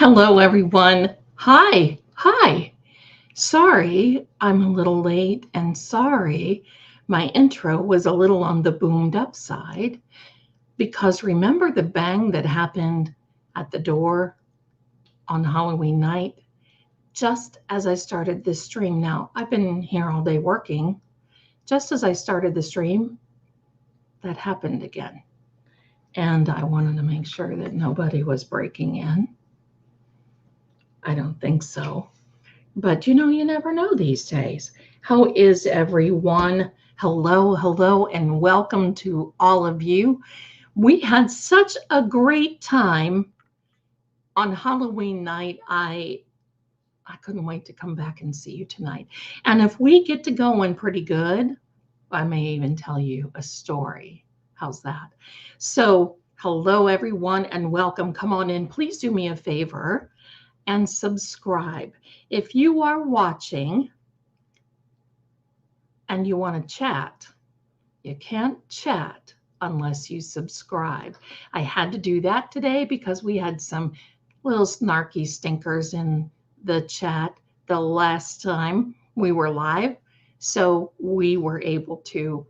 Hello, everyone. Hi. Sorry, I'm a little late, and sorry, my intro was a little on the boomed up side because remember the bang that happened at the door on Halloween night just as I started this stream. Now, I've been here all day working. Just as I started the stream, that happened again. And I wanted to make sure that nobody was breaking in. I don't think so. But you never know these days. How is everyone? Hello, and welcome to all of you. We had such a great time on Halloween night. I couldn't wait to come back and see you tonight. And if we get to going pretty good, I may even tell you a story. How's that? So, hello everyone and welcome. Come on in. Please do me a favor and subscribe. If you are watching and you want to chat, you can't chat unless you subscribe. I had to do that today because we had some little snarky stinkers in the chat the last time we were live. So we were able to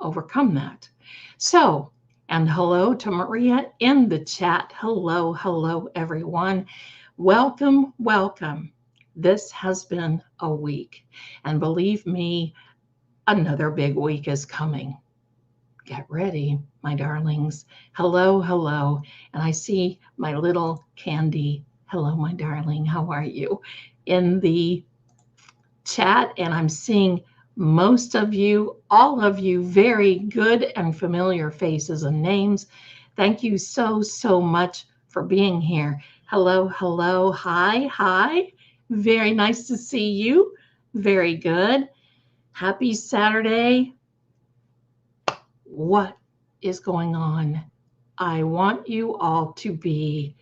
overcome that. So, and hello to Maria in the chat. Hello, everyone. Welcome. This has been a week. And believe me, another big week is coming. Get ready, my darlings. Hello. And I see my little Candy. Hello, my darling. How are you? In the chat. And I'm seeing most of you, all of you, very good and familiar faces and names. Thank you so much for being here. Hello. Hi. Very nice to see you. Very good. Happy Saturday. What is going on? I want you all to be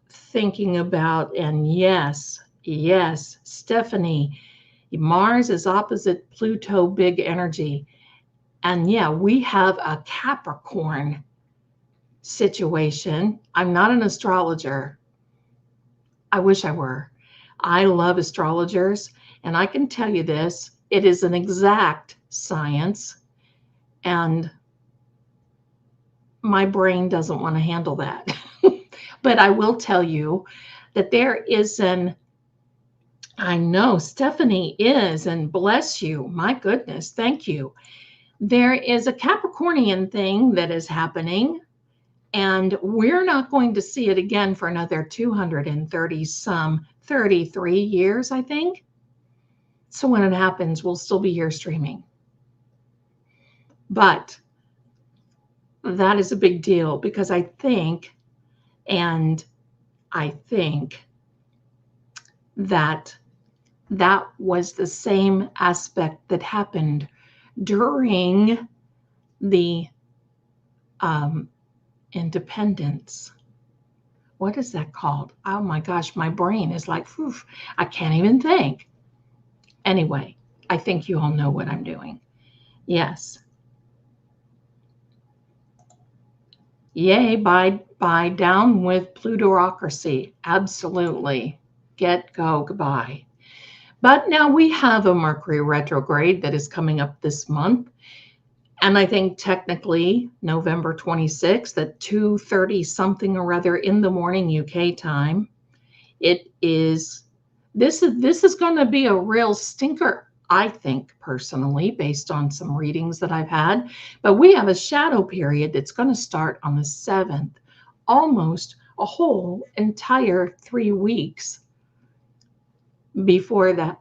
thinking about, and yes, Stephanie, Mars is opposite Pluto, big energy. And yeah, we have a Capricorn situation. I'm not an astrologer. I wish I were. I love astrologers, and I can tell you this, it is an exact science, and my brain doesn't want to handle that. But I will tell you that there is I know Stephanie is, and bless you, my goodness, thank you. There is a Capricornian thing that is happening, and we're not going to see it again for another 33 years, I think. So when it happens, we'll still be here streaming. But that is a big deal because I think that was the same aspect that happened during the independence. What is that called? Oh my gosh, my brain is like, I can't even think. Anyway, I think you all know what I'm doing. Yes. Yay, bye, down with plutocracy. Absolutely. Go, goodbye. But now we have a Mercury retrograde that is coming up this month. And I think technically November 26th at 2:30 something or other in the morning UK time. This is going to be a real stinker, I think, personally, based on some readings that I've had. But we have a shadow period that's going to start on the 7th, almost a whole entire 3 weeks before the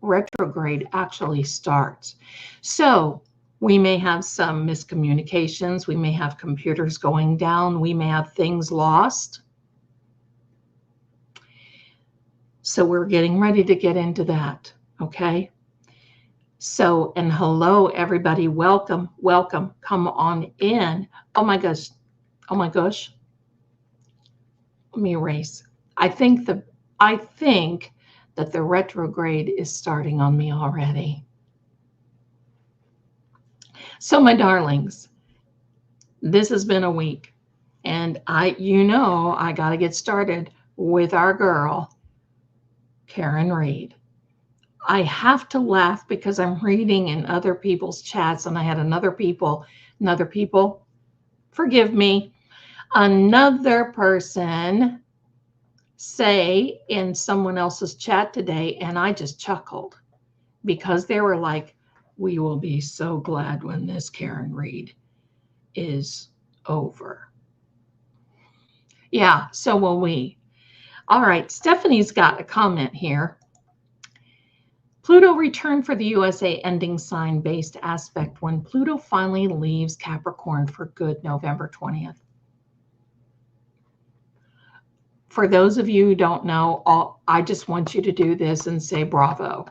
retrograde actually starts. So we may have some miscommunications. We may have computers going down. We may have things lost. So we're getting ready to get into that, okay? So, and hello, everybody. Welcome. Come on in. Oh my gosh. Let me erase. I think that the retrograde is starting on me already. So, my darlings, this has been a week. And I got to get started with our girl, Karen Reed. I have to laugh because I'm reading in other people's chats, and I had another people, forgive me, another person say in someone else's chat today, and I just chuckled because they were like, we will be so glad when this Karen Reed is over. Yeah, so will we. All right, Stephanie's got a comment here. Pluto returned for the USA ending sign based aspect when Pluto finally leaves Capricorn for good November 20th. For those of you who don't know, I just want you to do this and say bravo.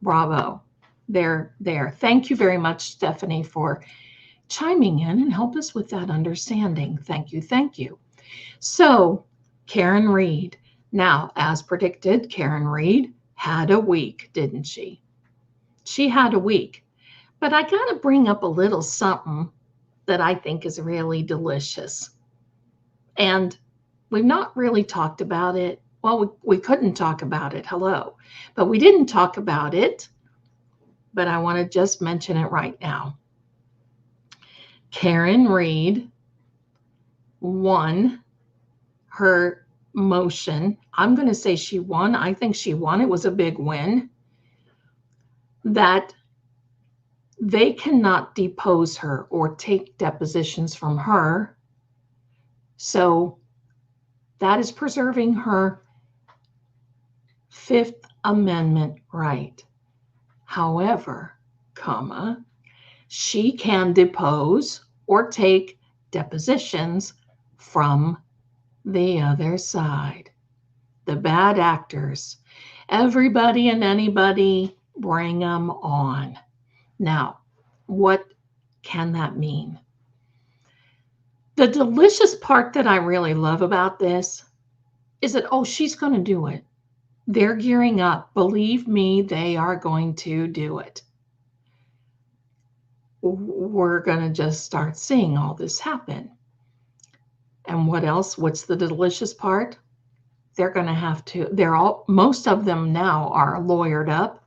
Bravo. There. Thank you very much, Stephanie, for chiming in and help us with that understanding. Thank you. So, Karen Reed. Now, as predicted, Karen Reed had a week, didn't she? She had a week. But I got to bring up a little something that I think is really delicious. And we've not really talked about it. Well, we couldn't talk about it. Hello. But we didn't talk about it. But I want to just mention it right now. Karen Reed won her motion. I'm going to say she won. I think she won. It was a big win. That they cannot depose her or take depositions from her. So that is preserving her Fifth Amendment right. However, she can depose or take depositions from the other side. The bad actors. Everybody and anybody, bring them on. Now, what can that mean? The delicious part that I really love about this is that, she's going to do it. They're gearing up. Believe me, they are going to do it. We're going to just start seeing all this happen. And what else? What's the delicious part? They're going to have to, most of them now are lawyered up,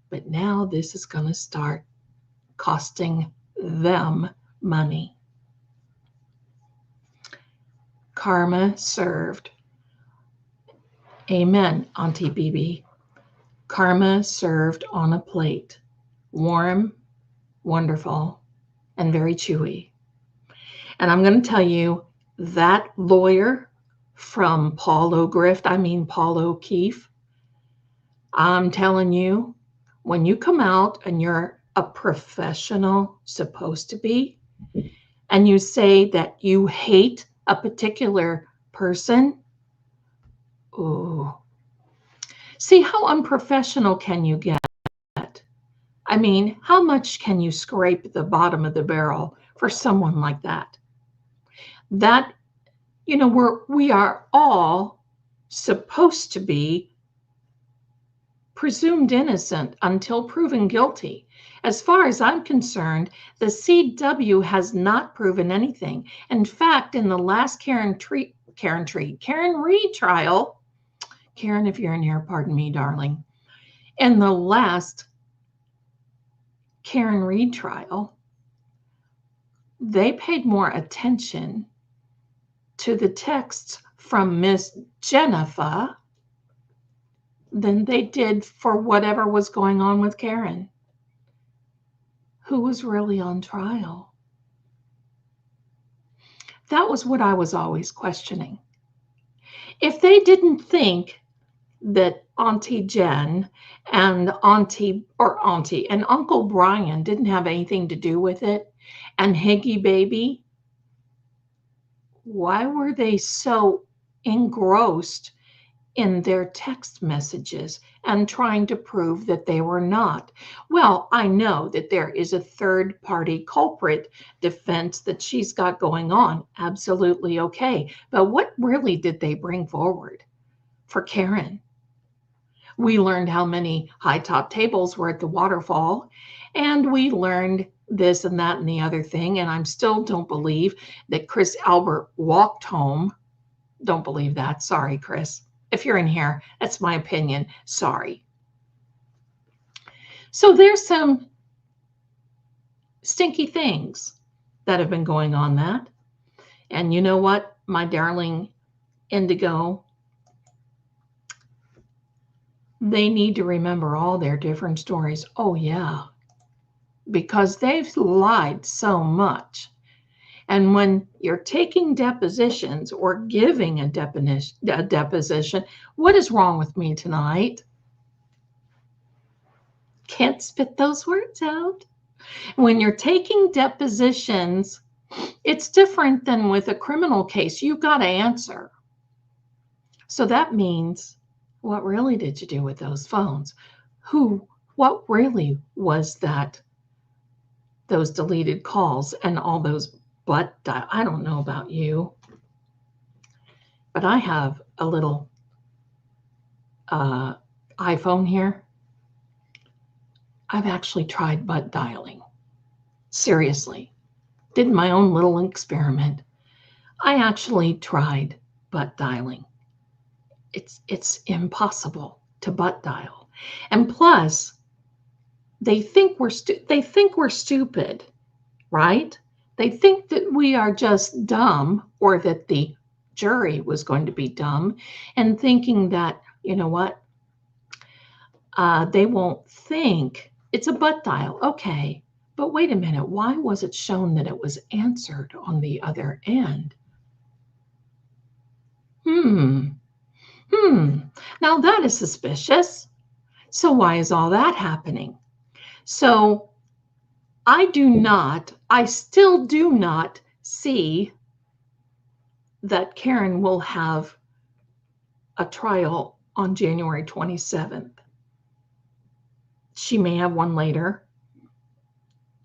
but now this is going to start costing them money. Karma served. Amen, Auntie Bibi. Karma served on a plate. Warm, wonderful, and very chewy. And I'm going to tell you, that lawyer from Paul O'Keefe, I'm telling you, when you come out and you're a professional, supposed to be, and you say that you hate a particular person, see how unprofessional can you get? I mean, how much can you scrape the bottom of the barrel for someone like that? That, we are all supposed to be presumed innocent until proven guilty. As far as I'm concerned, the CW has not proven anything. In fact, in the last Karen Reed trial, Karen, if you're in here, pardon me, darling. In the last Karen Reed trial, they paid more attention to the texts from Miss Jennifer than they did for whatever was going on with Karen, who was really on trial. That was what I was always questioning. If they didn't think that Auntie Jen and Auntie and Uncle Brian didn't have anything to do with it, and Higgy Baby, why were they so engrossed in their text messages and trying to prove that they were not? Well, I know that there is a third-party culprit defense that she's got going on. Absolutely okay. But what really did they bring forward for Karen? We learned how many high top tables were at the waterfall, and we learned this and that and the other thing. And I still don't believe that Chris Albert walked home. Don't believe that. Sorry, Chris. If you're in here, that's my opinion. Sorry. So there's some stinky things that have been going on that. And you know what, my darling Indigo, they need to remember all their different stories. Oh, yeah, because they've lied so much. And when you're taking depositions or giving a deposition, what is wrong with me tonight? Can't spit those words out. When you're taking depositions, it's different than with a criminal case. You've got to answer. So that means, what really did you do with those phones? What really was that, those deleted calls and all those I don't know about you, but I have a little iPhone here. I've actually tried butt dialing. Seriously. Did my own little experiment. I actually tried butt dialing. It's impossible to butt dial. And plus, they think we're stupid, right? They think that we are just dumb, or that the jury was going to be dumb, and thinking that, you know what, they won't think it's a butt dial. Okay, but wait a minute. Why was it shown that it was answered on the other end? Now that is suspicious. So why is all that happening? So I still do not see that Karen will have a trial on January 27th. She may have one later.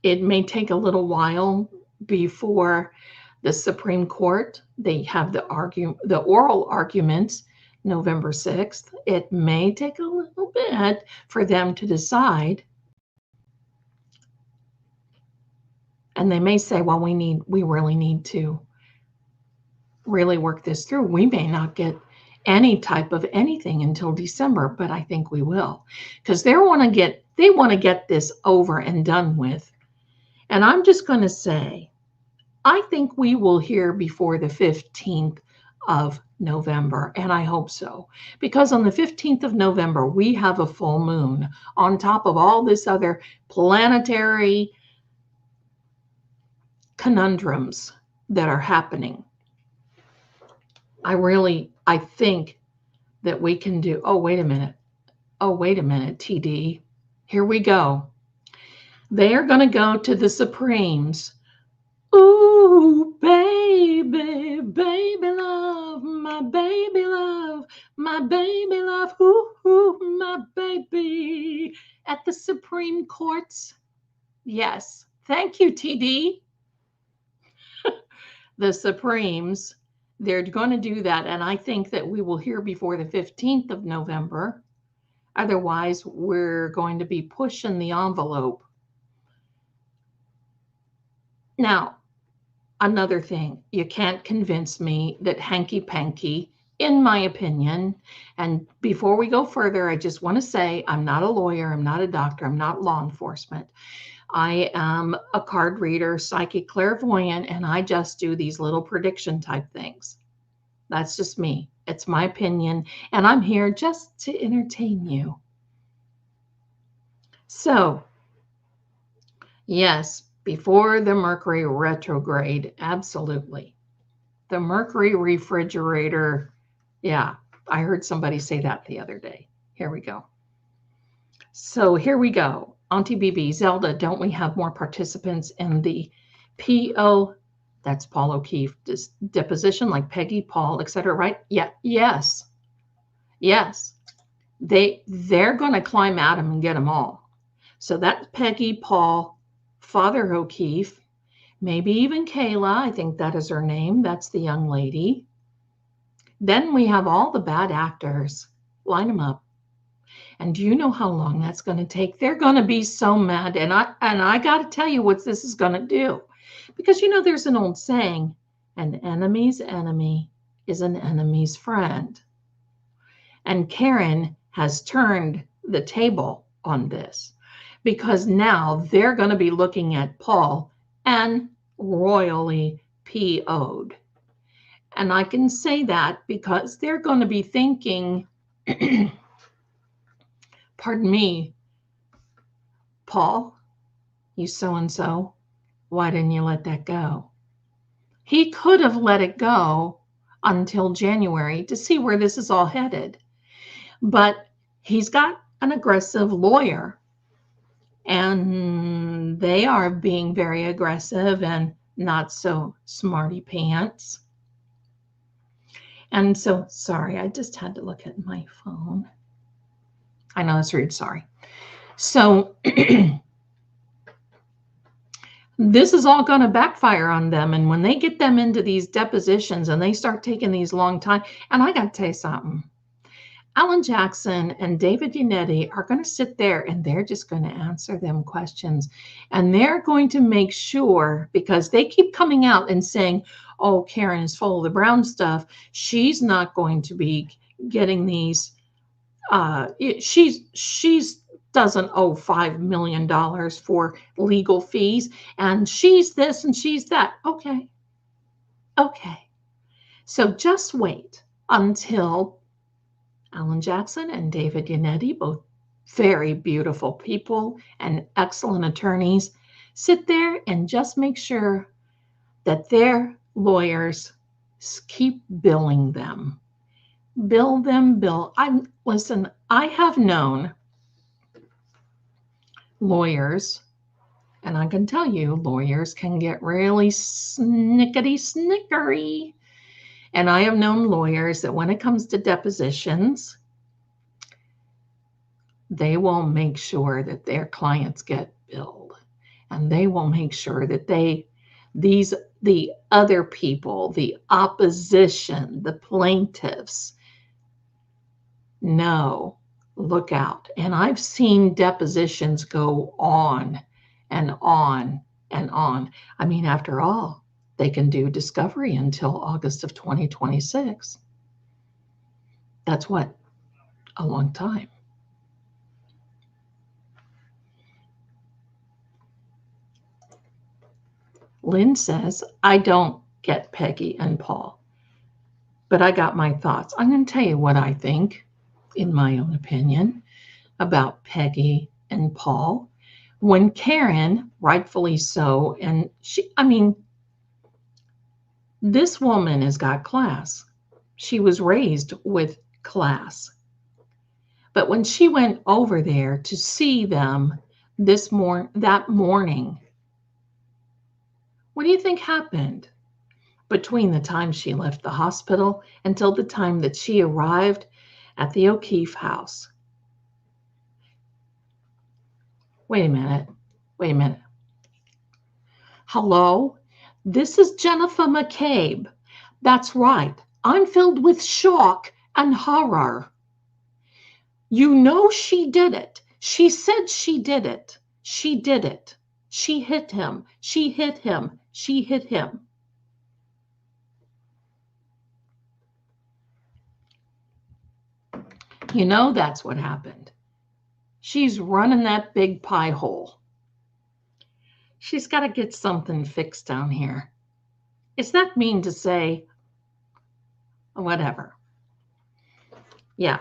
It may take a little while before the Supreme Court. They have the oral arguments November 6th. It may take a little bit for them to decide. And they may say, well, we really need to really work this through. We may not get any type of anything until December, but I think we will, because they want to get this over and done with. And I'm just going to say, I think we will hear before the 15th of November, and I hope so, because on the 15th of November, we have a full moon on top of all this other planetary conundrums that are happening. I think that we can do, oh, wait a minute, TD, here we go. They are going to go to the Supremes. Ooh, baby, baby love, my baby love, my baby love, ooh, my baby, at the Supreme Courts. Yes, thank you, TD. The Supremes, they're going to do that, and I think that we will hear before the 15th of November. Otherwise, we're going to be pushing the envelope. Now, another thing, you can't convince me that hanky-panky, in my opinion, and before we go further, I just want to say I'm not a lawyer, I'm not a doctor, I'm not law enforcement. I am a card reader, psychic clairvoyant, and I just do these little prediction type things. That's just me. It's my opinion, and I'm here just to entertain you. So, yes, before the Mercury retrograde, absolutely. The Mercury refrigerator, yeah, I heard somebody say that the other day. Here we go. So here we go. Auntie BB, Zelda, don't we have more participants in the PO, that's Paul O'Keefe, deposition, like Peggy, Paul, etc., right? Yeah, yes. They're going to climb at him and get them all. So that's Peggy, Paul, Father O'Keefe, maybe even Kayla, I think that is her name. That's the young lady. Then we have all the bad actors. Line them up. And do you know how long that's going to take? They're going to be so mad. And I got to tell you what this is going to do. Because there's an old saying, an enemy's enemy is an enemy's friend. And Karen has turned the table on this because now they're going to be looking at Paul and royally PO'd. And I can say that because they're going to be thinking, pardon me, Paul, you so-and-so, why didn't you let that go? He could have let it go until January to see where this is all headed. But he's got an aggressive lawyer, and they are being very aggressive and not so smarty pants. And so, sorry, I just had to look at my phone. I know it's rude, sorry. So this is all going to backfire on them. And when they get them into these depositions and they start taking these long time, and I got to tell you something, Alan Jackson and David Yannetti are going to sit there and they're just going to answer them questions. And they're going to make sure, because they keep coming out and saying, oh, Karen is full of the brown stuff. She's not going to be getting these. She's doesn't owe $5 million for legal fees. And she's this and she's that. Okay. So just wait until Alan Jackson and David Yannetti, both very beautiful people and excellent attorneys, sit there and just make sure that their lawyers keep billing them. Bill. Listen, I have known lawyers, and I can tell you, lawyers can get really snickery. And I have known lawyers that when it comes to depositions, they will make sure that their clients get billed. And they will make sure that the other people, the opposition, the plaintiffs, know, look out. And I've seen depositions go on and on and on. I mean, after all, they can do discovery until August of 2026. That's what? A long time. Lynn says, I don't get Peggy and Paul, but I got my thoughts. I'm going to tell you what I think, in my own opinion, about Peggy and Paul. When Karen, rightfully so, and this woman has got class. She was raised with class. But when she went over there to see them that morning, what do you think happened between the time she left the hospital until the time that she arrived at the O'Keefe house? Wait a minute. Hello? This is Jennifer McCabe. That's right. I'm filled with shock and horror. You know she did it. She said she did it. She did it. She hit him. She hit him. She hit him. You know that's what happened. She's running that big pie hole. She's got to get something fixed down here. It's not mean to say whatever. Yeah.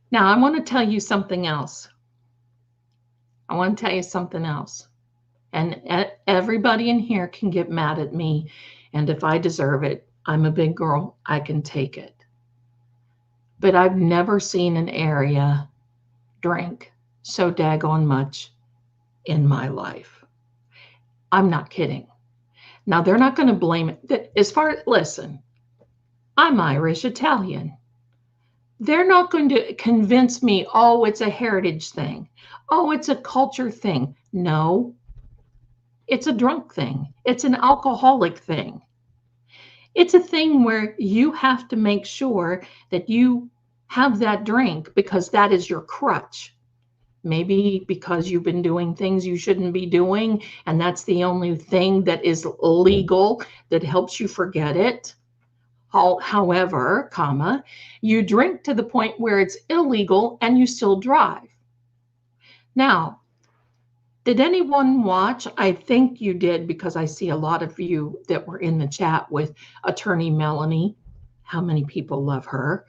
Now, I want to tell you something else. And everybody in here can get mad at me. And if I deserve it, I'm a big girl. I can take it. But I've never seen an area drink so daggone much in my life. I'm not kidding. Now, they're not going to blame it. Listen, I'm Irish Italian. They're not going to convince me, oh, it's a heritage thing. Oh, it's a culture thing. No, it's a drunk thing. It's an alcoholic thing. It's a thing where you have to make sure that you have that drink because that is your crutch. Maybe because you've been doing things you shouldn't be doing, and that's the only thing that is legal that helps you forget it. However, comma, you drink to the point where it's illegal and you still drive. Now, did anyone watch? I think you did because I see a lot of you that were in the chat with Attorney Melanie. How many people love her?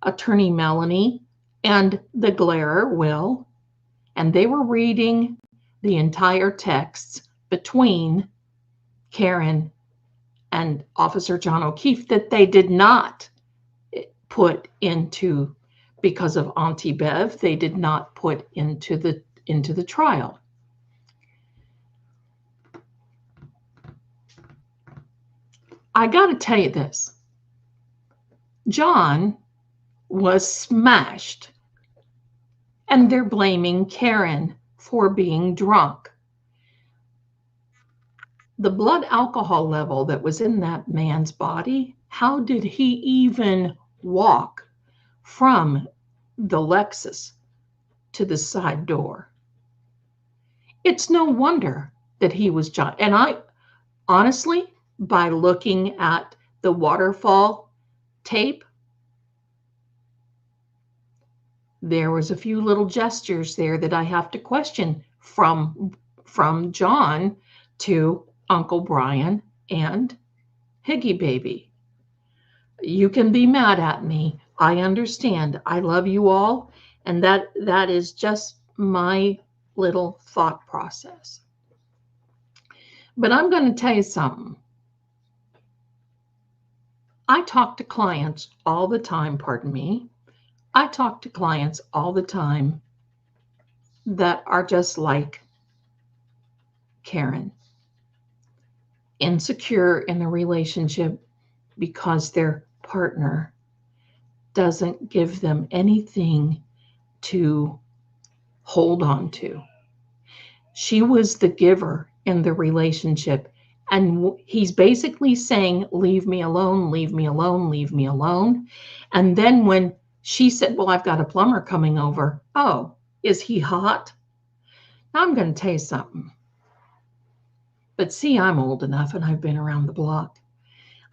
Attorney Melanie and the Glare Will, and they were reading the entire text between Karen and Officer John O'Keefe that they did not put into, because of Auntie Bev, they did not put into the trial. I got to tell you this. John was smashed, and they're blaming Karen for being drunk. The blood alcohol level that was in that man's body, how did he even walk from the Lexus to the side door? It's no wonder that he was John. And I honestly, by looking at the waterfall tape, there was a few little gestures there that I have to question from John to Uncle Brian and Higgy Baby. You can be mad at me. I understand. I love you all. And that is just my little thought process. But I'm going to tell you something. I talk to clients all the time, pardon me. I talk to clients all the time that are just like Karen, insecure in the relationship because their partner doesn't give them anything to hold on to. She was the giver in the relationship, and he's basically saying, leave me alone, leave me alone, leave me alone. And then when she said, well, I've got a plumber coming over. Oh, is he hot? Now I'm going to tell you something. But see, I'm old enough and I've been around the block.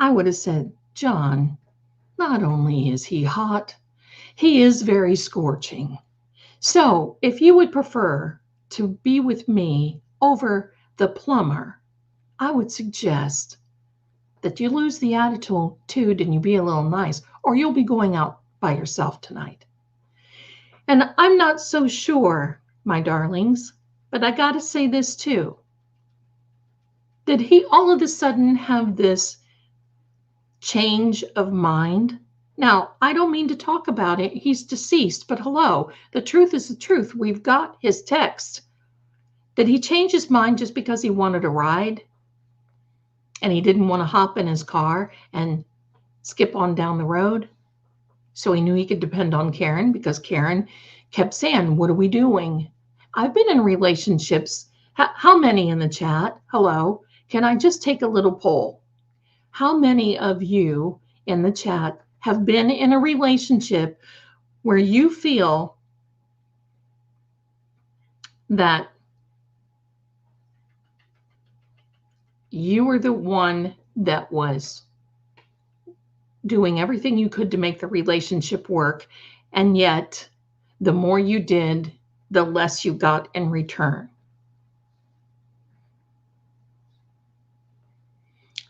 I would have said, John, not only is he hot, he is very scorching. So if you would prefer to be with me over the plumber, I would suggest that you lose the attitude and you be a little nice, or you'll be going out by yourself tonight. And I'm not so sure, my darlings, but I got to say this too. Did he all of a sudden have this change of mind? Now, I don't mean to talk about it. He's deceased, but hello, the truth is the truth. We've got his text. Did he change his mind just because he wanted a ride and he didn't want to hop in his car and skip on down the road? So he knew he could depend on Karen because Karen kept saying, what are we doing? I've been in relationships. How many in the chat? Hello. Can I just take a little poll? How many of you in the chat have been in a relationship where you feel that you were the one that was doing everything you could to make the relationship work, and yet the more you did, the less you got in return?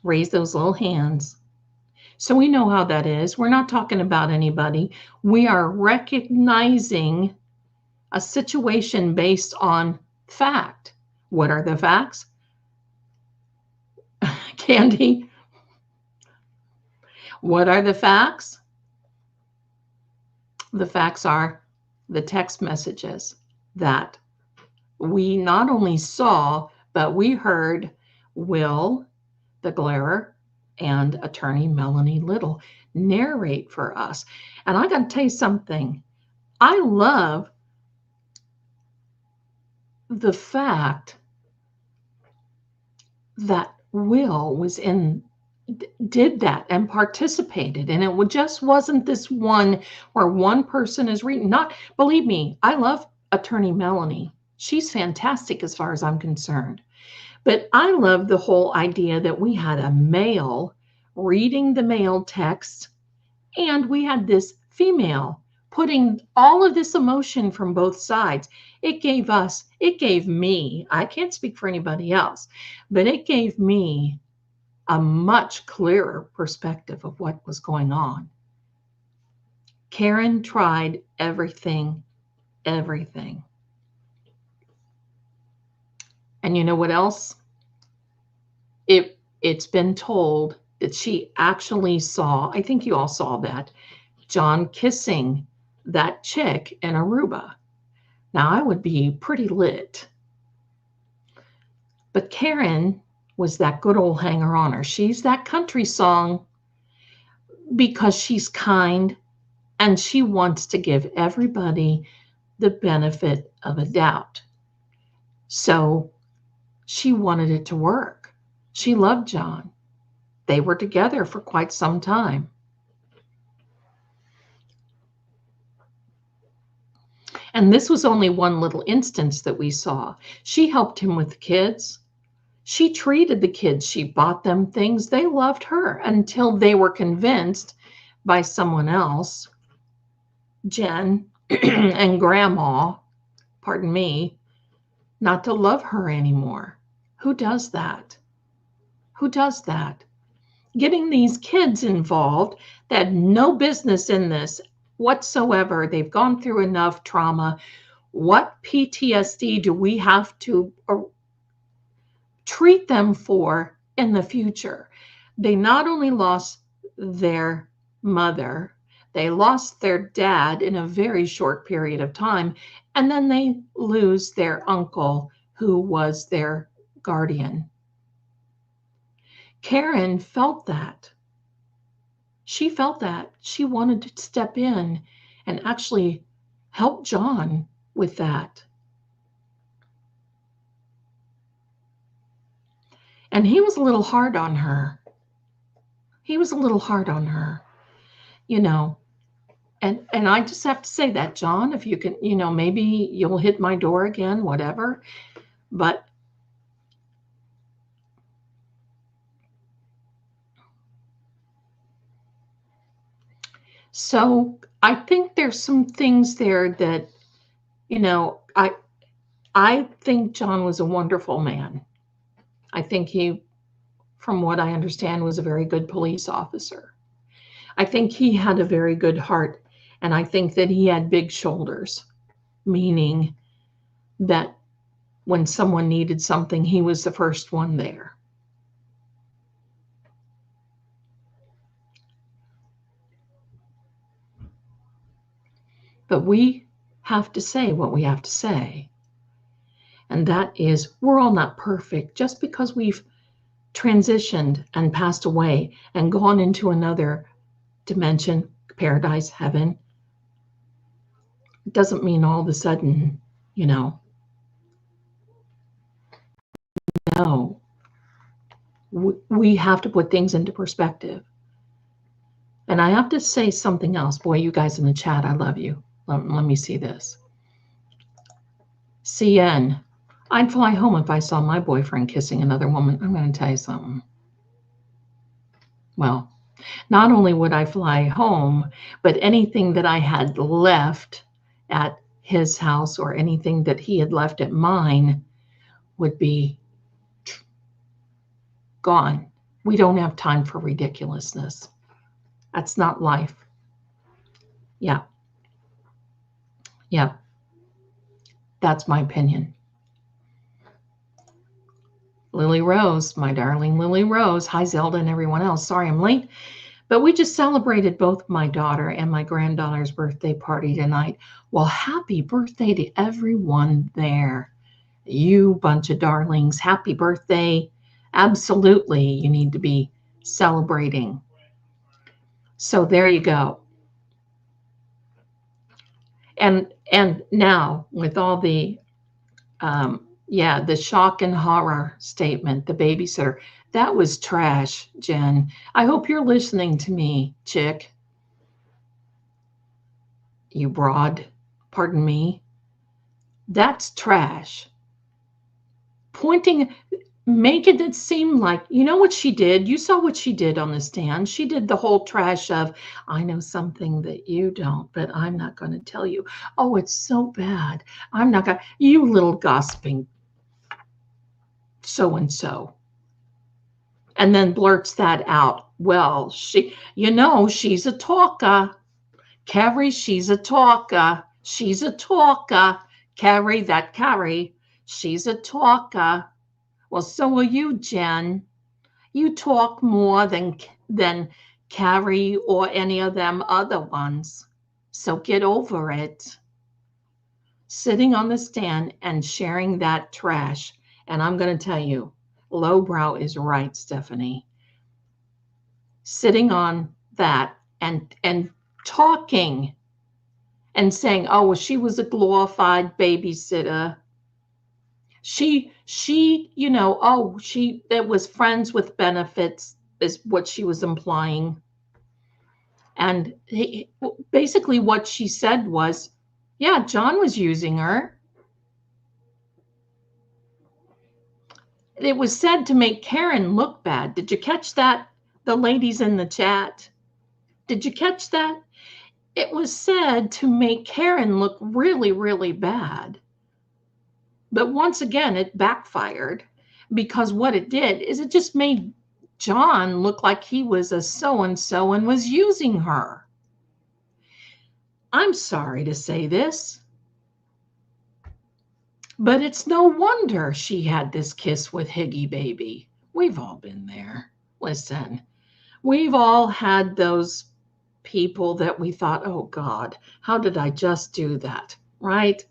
Raise those little hands. So we know how that is. We're not talking about anybody. We are recognizing a situation based on fact. What are the facts? Candy, what are the facts? The facts are the text messages that we not only saw, but we heard Will, the Glarer, and attorney Melanie Little narrate for us. And I got to tell you something. I love the fact that Will was in did that and participated. And it just wasn't this one where one person is reading. Not, believe me, I love Attorney Melanie. She's fantastic as far as I'm concerned. But I love the whole idea that we had a male reading the male text, and we had this female putting all of this emotion from both sides. It gave me, I can't speak for anybody else, but it gave me a much clearer perspective of what was going on. Karen tried everything. And you know what else? It's been told that she actually saw, I think you all saw that, John kissing that chick in Aruba. Now, I would be pretty lit. But Karen was that good old hanger-oner. She's that country song because she's kind and she wants to give everybody the benefit of a doubt. So she wanted it to work. She loved John. They were together for quite some time. And this was only one little instance that we saw. She helped him with the kids. She treated the kids. She bought them things. They loved her until they were convinced by someone else, Jen and Grandma, pardon me, not to love her anymore. Who does that? Who does that? Getting these kids involved that had no business in this whatsoever. They've gone through enough trauma. What PTSD do we have to treat them for in the future? They not only lost their mother, they lost their dad in a very short period of time, and then they lose their uncle who was their guardian. Karen felt that. She felt that. She wanted to step in and actually help John with that. And he was a little hard on her. He was a little hard on her, you know. And I just have to say that, John, if you can, maybe you'll hit my door again, whatever. But so I think there's some things there that, I think John was a wonderful man. I think he, from what I understand, was a very good police officer. I think he had a very good heart, and I think that he had big shoulders, meaning that when someone needed something, he was the first one there. But we have to say what we have to say. And that is, we're all not perfect. Just because we've transitioned and passed away and gone into another dimension, paradise, heaven, doesn't mean all of a sudden, no. We have to put things into perspective. And I have to say something else. Boy, you guys in the chat, I love you. Let me see this. CN, I'd fly home if I saw my boyfriend kissing another woman. I'm going to tell you something. Well, not only would I fly home, but anything that I had left at his house or anything that he had left at mine would be gone. We don't have time for ridiculousness. That's not life. Yeah. That's my opinion. Lily Rose, my darling Lily Rose. Hi, Zelda and everyone else. Sorry I'm late, but we just celebrated both my daughter and my granddaughter's birthday party tonight. Well, happy birthday to everyone there. You bunch of darlings, happy birthday. Absolutely, you need to be celebrating. So there you go. And now with all the Yeah, the shock and horror statement, the babysitter. That was trash, Jen. I hope you're listening to me, chick. You broad. Pardon me. That's trash. Pointing, making it seem like, you know what she did? You saw what she did on the stand. She did the whole trash of, I know something that you don't, but I'm not going to tell you. Oh, it's so bad. I'm not going to, you little gossiping so and so. And then blurts that out. Well, she's a talker. Carrie, she's a talker. She's a talker. Carrie, she's a talker. Well, so are you, Jen. You talk more than Carrie or any of them other ones. So get over it. Sitting on the stand and sharing that trash. And I'm going to tell you, lowbrow is right, Stephanie. Sitting on that and talking and saying, oh, well, she was a glorified babysitter. She, she that was friends with benefits is what she was implying. And basically what she said was, yeah, John was using her. It was said to make Karen look bad. Did you catch that? The ladies in the chat. Did you catch that? It was said to make Karen look really, really bad. But once again, it backfired because what it did is it just made John look like he was a so-and-so and was using her. I'm sorry to say this, but it's no wonder she had this kiss with Higgy Baby. We've all been there. Listen, we've all had those people that we thought, oh God, how did I just do that? Right?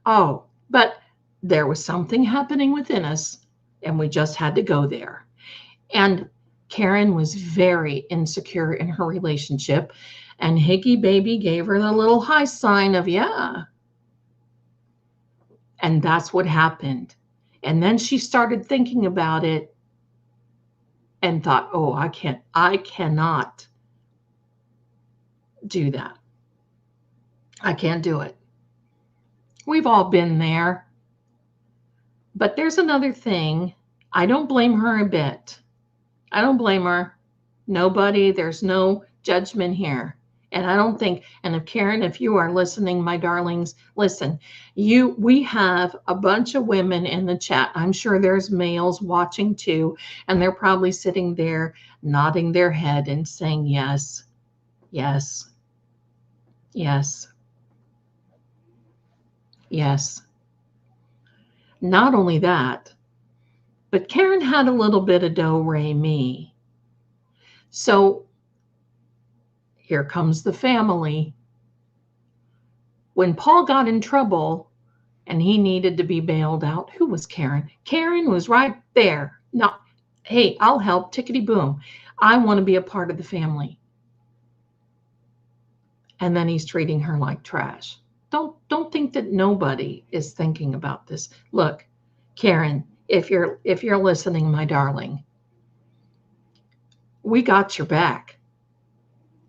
Oh, but there was something happening within us and we just had to go there. And Karen was very insecure in her relationship. And Higgy Baby gave her the little high sign of, yeah. And that's what happened. And then she started thinking about it and thought, oh, I cannot do that. I can't do it. We've all been there. But there's another thing. I don't blame her a bit. I don't blame her. Nobody, there's no judgment here. And I don't think, and if Karen, if you are listening, my darlings, listen, we have a bunch of women in the chat. I'm sure there's males watching too, and they're probably sitting there nodding their head and saying, yes, yes, yes, yes. Not only that, but Karen had a little bit of do-re-mi. So here comes the family. When Paul got in trouble and he needed to be bailed out, who was Karen? Karen was right there. No, hey, I'll help, tickety boom. I want to be a part of the family. And then he's treating her like trash. Don't think that nobody is thinking about this. Look, Karen, if you're listening, my darling, we got your back.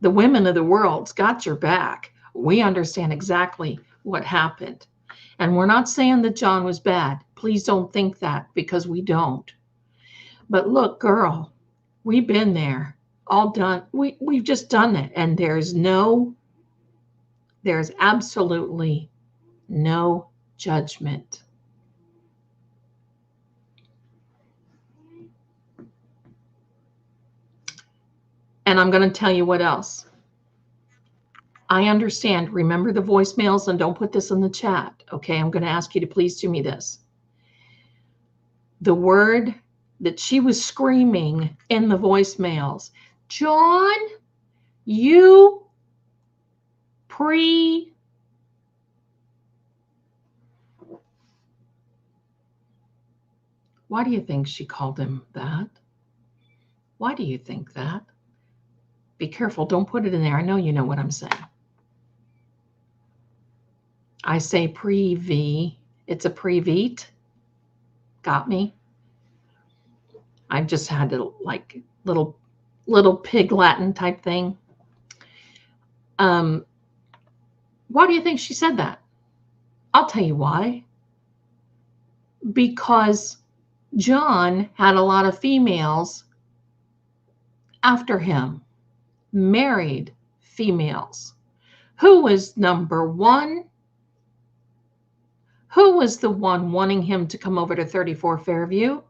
The women of the world's got your back. We understand exactly what happened. And we're not saying that John was bad. Please don't think that, because we don't. But look, girl, we've been there, all done. We've just done it. And there's absolutely no judgment. And I'm going to tell you what else. I understand. Remember the voicemails, and don't put this in the chat. Okay, I'm going to ask you to please do me this. The word that she was screaming in the voicemails, John, you Why do you think she called him that? Why do you think that? Be careful. Don't put it in there. I know you know what I'm saying. I say pre-V It's a preveet. Got me? I just had to like little pig Latin type thing. Why do you think she said that? I'll tell you why. Because John had a lot of females after him, married females. Who was number one? Who was the one wanting him to come over to 34 Fairview?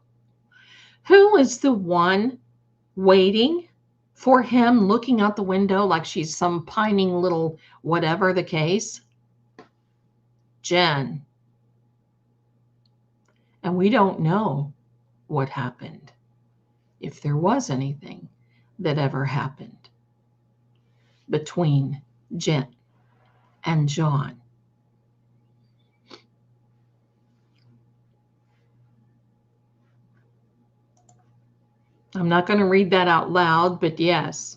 Who was the one waiting for him, looking out the window like she's some pining little whatever the case? Jen. And we don't know what happened, if there was anything that ever happened between Jen and John. I'm not going to read that out loud, but yes,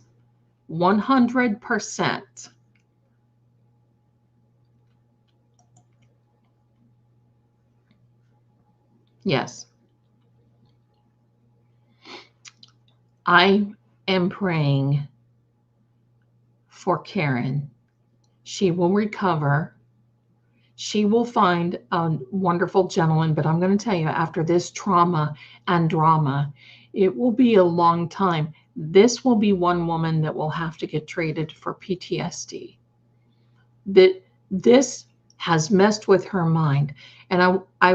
100%. Yes. I am praying for Karen. She will recover. She will find a wonderful gentleman, but I'm going to tell you, after this trauma and drama, it will be a long time. This will be one woman that will have to get treated for PTSD. This has messed with her mind. And I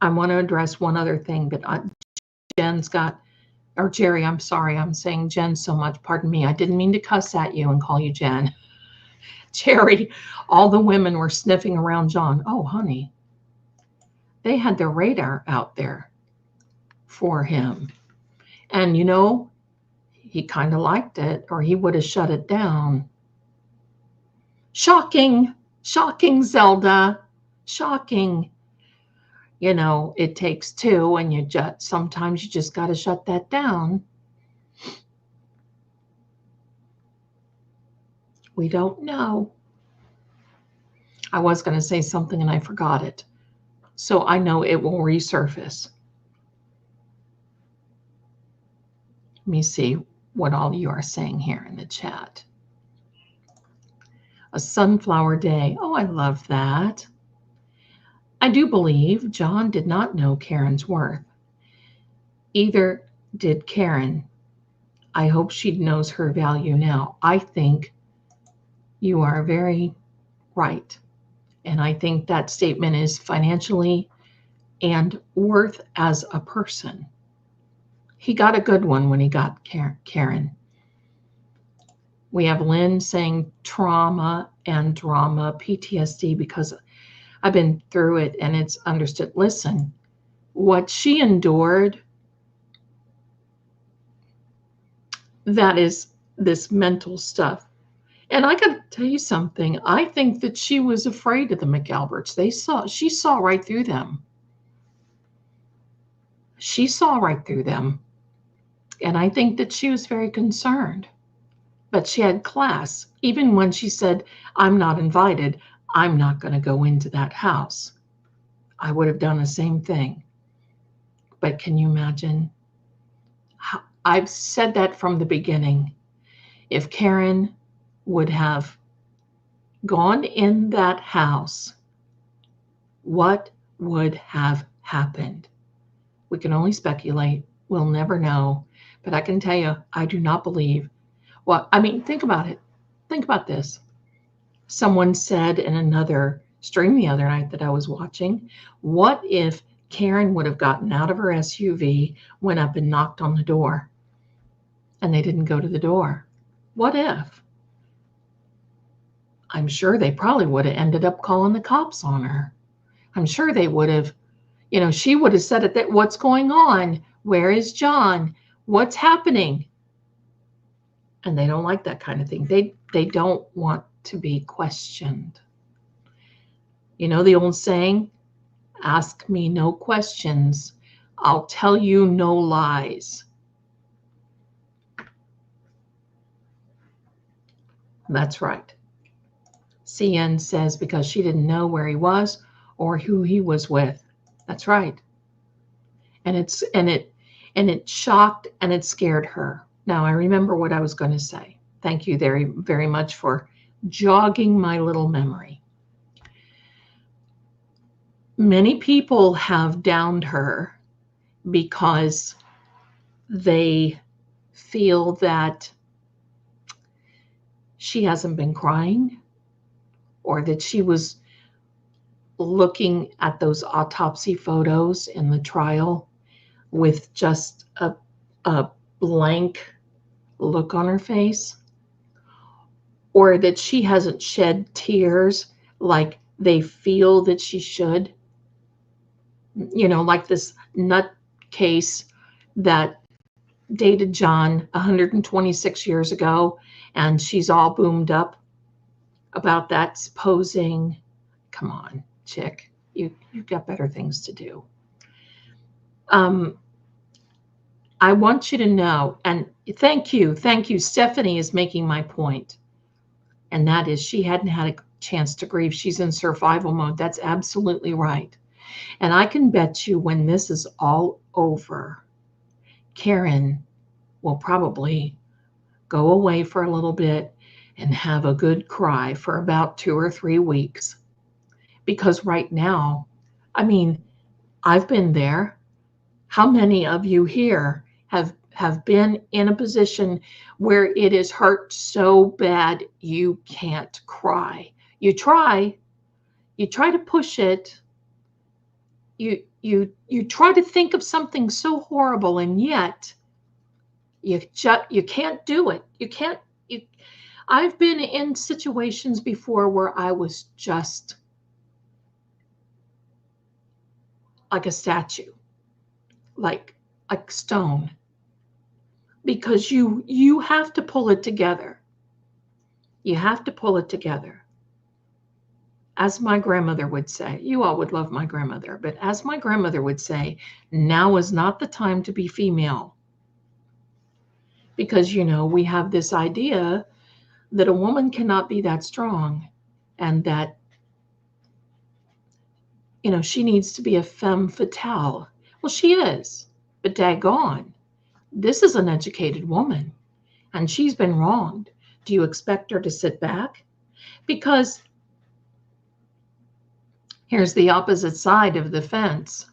want to address one other thing, but Jen's got, or Jerry, I'm sorry, I'm saying Jen so much. Pardon me. I didn't mean to cuss at you and call you Jen. Jerry, all the women were sniffing around John. Oh, honey, they had their radar out there for him. And, you know, he kind of liked it, or he would have shut it down. Shocking, shocking, Zelda, shocking. You know, it takes two, and sometimes you just got to shut that down. We don't know. I was going to say something and I forgot it. So I know it will resurface. Let me see what all you are saying here in the chat. A sunflower day. Oh, I love that. I do believe John did not know Karen's worth. Either did Karen. I hope she knows her value now. I think you are very right. And I think that statement is financially and worth as a person. He got a good one when he got Karen. We have Lynn saying trauma and drama, PTSD, because I've been through it and it's understood. Listen, what she endured, that is this mental stuff. And I got to tell you something. I think that she was afraid of the McAlberts. She saw right through them. She saw right through them. And I think that she was very concerned. But she had class. Even when she said, I'm not invited, I'm not going to go into that house. I would have done the same thing. But can you imagine? I've said that from the beginning. If Karen would have gone in that house, what would have happened? We can only speculate. We'll never know. But I can tell you, I do not believe. Well, I mean, think about it. Think about this. Someone said in another stream the other night that I was watching, what if Karen would have gotten out of her SUV, went up and knocked on the door, and they didn't go to the door? What if? I'm sure they probably would have ended up calling the cops on her. I'm sure they would have, she would have said that, what's going on? Where is John? What's happening? And they don't like that kind of thing. They don't want to be questioned. You know the old saying, ask me no questions. I'll tell you no lies. That's right. CN says because she didn't know where he was or who he was with. That's right. And it shocked and it scared her. Now I remember what I was going to say. Thank you very, very much for jogging my little memory. Many people have downed her because they feel that she hasn't been crying, or that she was looking at those autopsy photos in the trial with just a blank look on her face, or that she hasn't shed tears like they feel that she should. You know, like this nutcase that dated John 126 years ago, and she's all boomed up about that, supposing. Come on, chick, you've got better things to do. I want you to know, and thank you. Stephanie is making my point, and that is she hadn't had a chance to grieve. She's in survival mode. That's absolutely right. And I can bet you when this is all over, Karen will probably go away for a little bit and have a good cry for about 2 or 3 weeks. Because right now, I mean, I've been there. How many of you here have been in a position where it is hurt so bad you can't cry? You try to push it. You try to think of something so horrible, and yet you can't do it. You can't. I've been in situations before where I was just like a statue, like stone, because you have to pull it together. You have to pull it together. As my grandmother would say, you all would love my grandmother, but as my grandmother would say, now is not the time to be female. Because, you know, we have this idea that a woman cannot be that strong, and that, you know, she needs to be a femme fatale. Well, she is, but daggone, this is an educated woman, and she's been wronged. Do you expect her to sit back? Because here's the opposite side of the fence.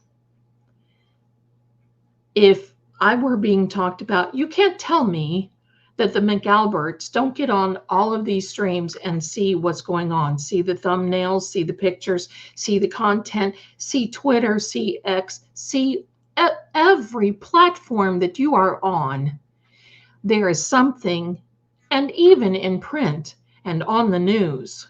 If I were being talked about, you can't tell me that the McAlberts don't get on all of these streams and see what's going on, see the thumbnails, see the pictures, see the content, see Twitter, see X, see every platform that you are on. There is something, and even in print and on the news.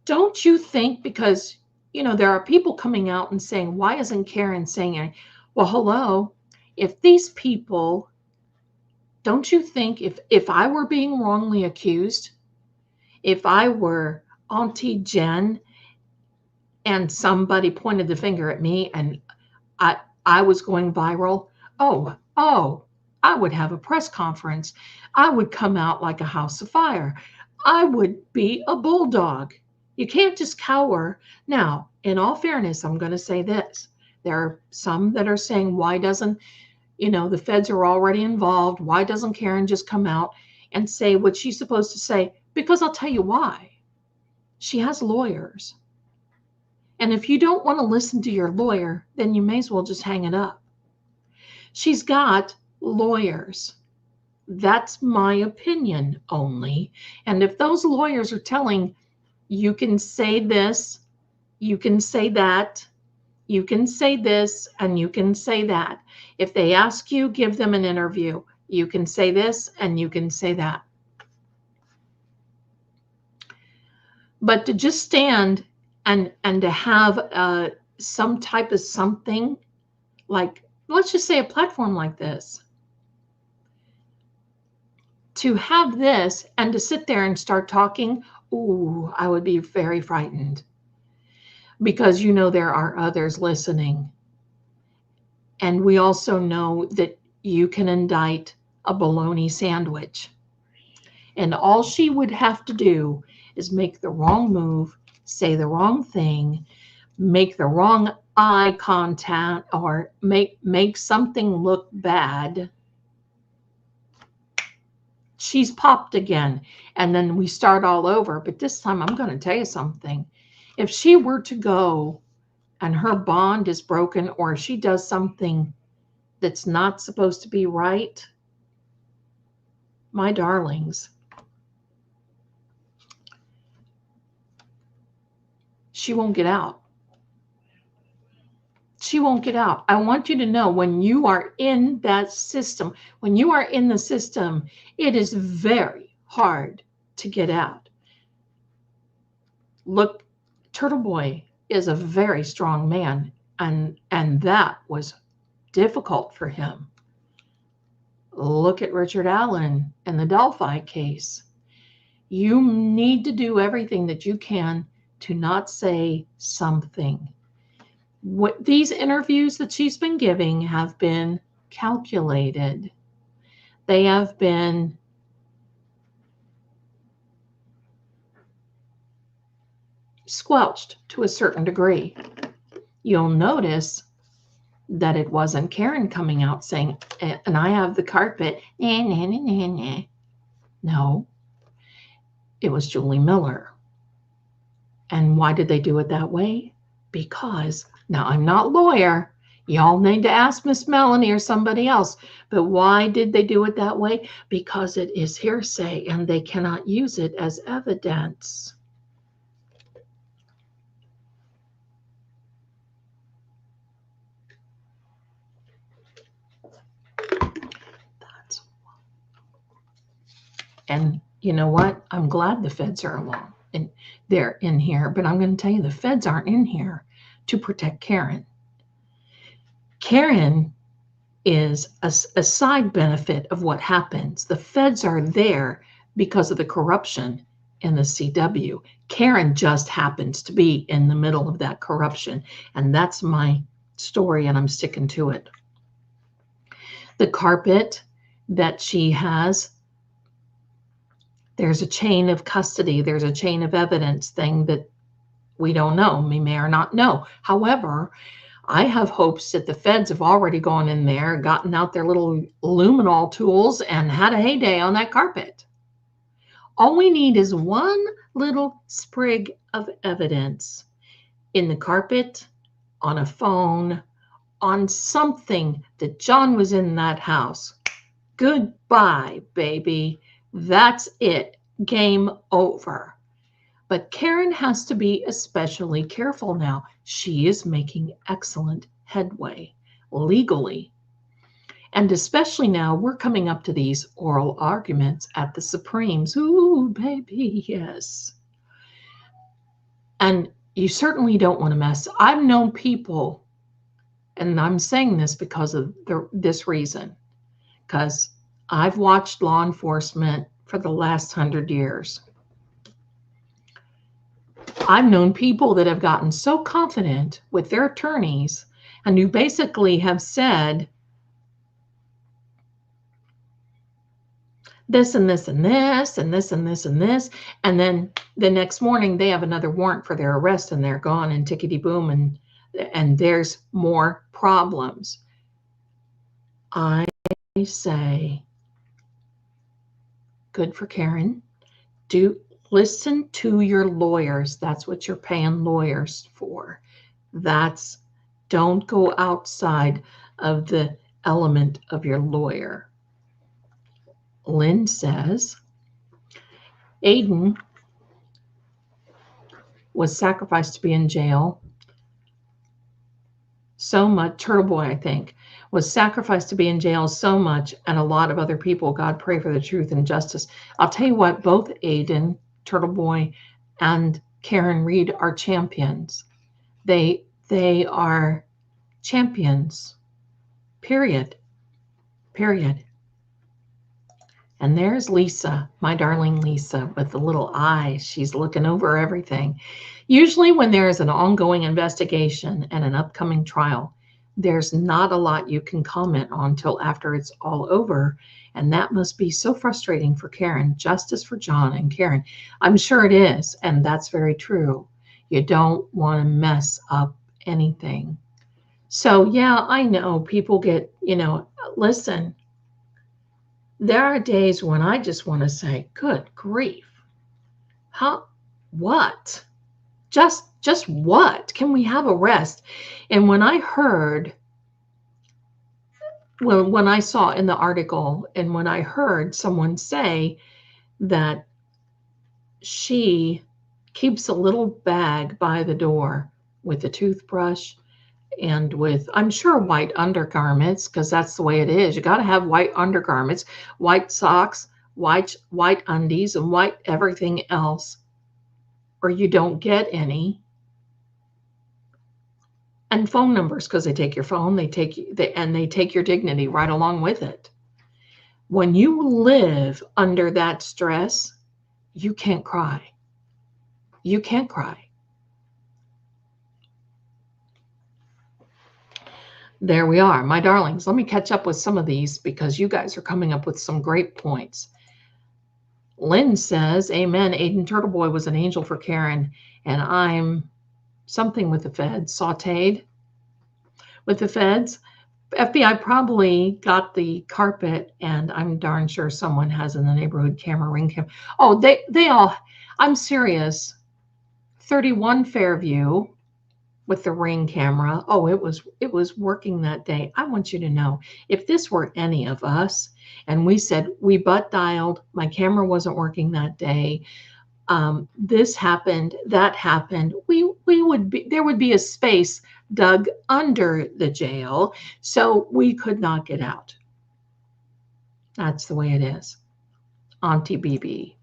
Don't you think, because, you know, there are people coming out and saying, why isn't Karen saying it? Well, hello, if these people, don't you think if I were being wrongly accused, if I were Auntie Jen and somebody pointed the finger at me and I was going viral, oh, I would have a press conference. I would come out like a house of fire. I would be a bulldog. You can't just cower. Now, in all fairness, I'm going to say this. There are some that are saying, why doesn't, you know, the feds are already involved. Why doesn't Karen just come out and say what she's supposed to say? Because I'll tell you why. She has lawyers. And if you don't want to listen to your lawyer, then you may as well just hang it up. She's got lawyers. That's my opinion only. And if those lawyers are telling, you can say this, you can say that, you can say this, and you can say that. If they ask you, give them an interview. You can say this and you can say that. But to just stand and to have some type of something, like, let's just say a platform like this, to have this and to sit there and start talking, ooh, I would be very frightened. Because, you know, there are others listening. And we also know that you can indict a bologna sandwich. And all she would have to do is make the wrong move say the wrong thing, make the wrong eye contact, or make something look bad, she's popped again. And then we start all over. But this time I'm going to tell you something. If she were to go and her bond is broken, or she does something that's not supposed to be right, my darlings, she won't get out. She won't get out. I want you to know, when you are in that system, when you are in the system, it is very hard to get out. Look, Turtle Boy is a very strong man, and that was difficult for him. Look at Richard Allen and the Delphi case. You need to do everything that you can to not say something. What these interviews that she's been giving have been calculated. They have been squelched to a certain degree. You'll notice that it wasn't Karen coming out saying, and I have the carpet, nah, nah, nah, nah, nah. No, it was Julie Miller. And why did they do it that way? Because, now I'm not a lawyer, y'all need to ask Miss Melanie or somebody else, but why did they do it that way? Because it is hearsay and they cannot use it as evidence. And you know what? I'm glad the feds are along and they're in here, but I'm going to tell you, the feds aren't in here to protect Karen. Karen is a side benefit of what happens. The feds are there because of the corruption in the CW. Karen just happens to be in the middle of that corruption. And that's my story, and I'm sticking to it. The carpet that she has, there's a chain of custody, there's a chain of evidence thing that we don't know. We may or not know. However, I have hopes that the feds have already gone in there, gotten out their little luminol tools, and had a heyday on that carpet. All we need is one little sprig of evidence in the carpet, on a phone, on something that John was in that house. Goodbye, baby. That's it. Game over. But Karen has to be especially careful now. She is making excellent headway legally. And especially now, we're coming up to these oral arguments at the Supremes. Ooh, baby, yes. And you certainly don't want to mess. I've known people, and I'm saying this because of this reason, because I've watched law enforcement for the last 100 years. I've known people that have gotten so confident with their attorneys and who basically have said this and this and this and this and this and this, and then the next morning they have another warrant for their arrest and they're gone, and tickety boom, and there's more problems. I say, good for Karen. Listen to your lawyers. That's what you're paying lawyers for. Don't go outside of the element of your lawyer. Lynn says, Aiden was sacrificed to be in jail so much. Turtle Boy, I think, was sacrificed to be in jail so much, and a lot of other people. God pray for the truth and justice. I'll tell you what, both Aiden, Turtle Boy, and Karen Reed are champions. They are champions. Period. And there's Lisa, my darling Lisa, with the little eyes. She's looking over everything. Usually when there is an ongoing investigation and an upcoming trial, there's not a lot you can comment on till after it's all over. And that must be so frustrating for Karen. Justice for John and Karen. I'm sure it is. And that's very true. You don't want to mess up anything. So, yeah, I know people get, listen, there are days when I just want to say, good grief. How, what? Just what? Can we have a rest? And when I heard, well, when I saw in the article and when I heard someone say that she keeps a little bag by the door with a toothbrush and with, I'm sure, white undergarments, because that's the way it is. You got to have white undergarments, white socks, white undies, and white everything else, or you don't get any. And phone numbers, because they take your phone, they take your dignity right along with it. When you live under that stress, you can't cry. You can't cry. There we are, my darlings. Let me catch up with some of these because you guys are coming up with some great points. Lynn says, amen. Aiden Turtleboy was an angel for Karen, and I'm something with the feds, sauteed with the feds. FBI probably got the carpet, and I'm darn sure someone has in the neighborhood camera, ring cam. Oh, they all, I'm serious. 31 Fairview with the ring camera. Oh, it was working that day. I want you to know, if this were any of us and we said we butt dialed, my camera wasn't working that day, this happened, that happened, there would be a space dug under the jail, so we could not get out. That's the way it is. Auntie BB.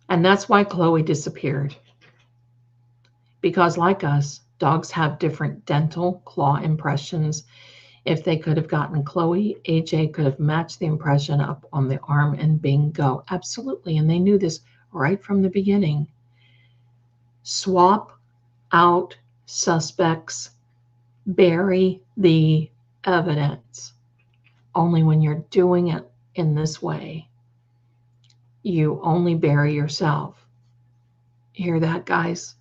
And that's why Chloe disappeared. Because like us, dogs have different dental claw impressions. If they could have gotten Chloe, AJ could have matched the impression up on the arm and bingo. Absolutely. And they knew this right from the beginning. Swap out suspects, bury the evidence. Only when you're doing it in this way, you only bury yourself. Hear that, guys?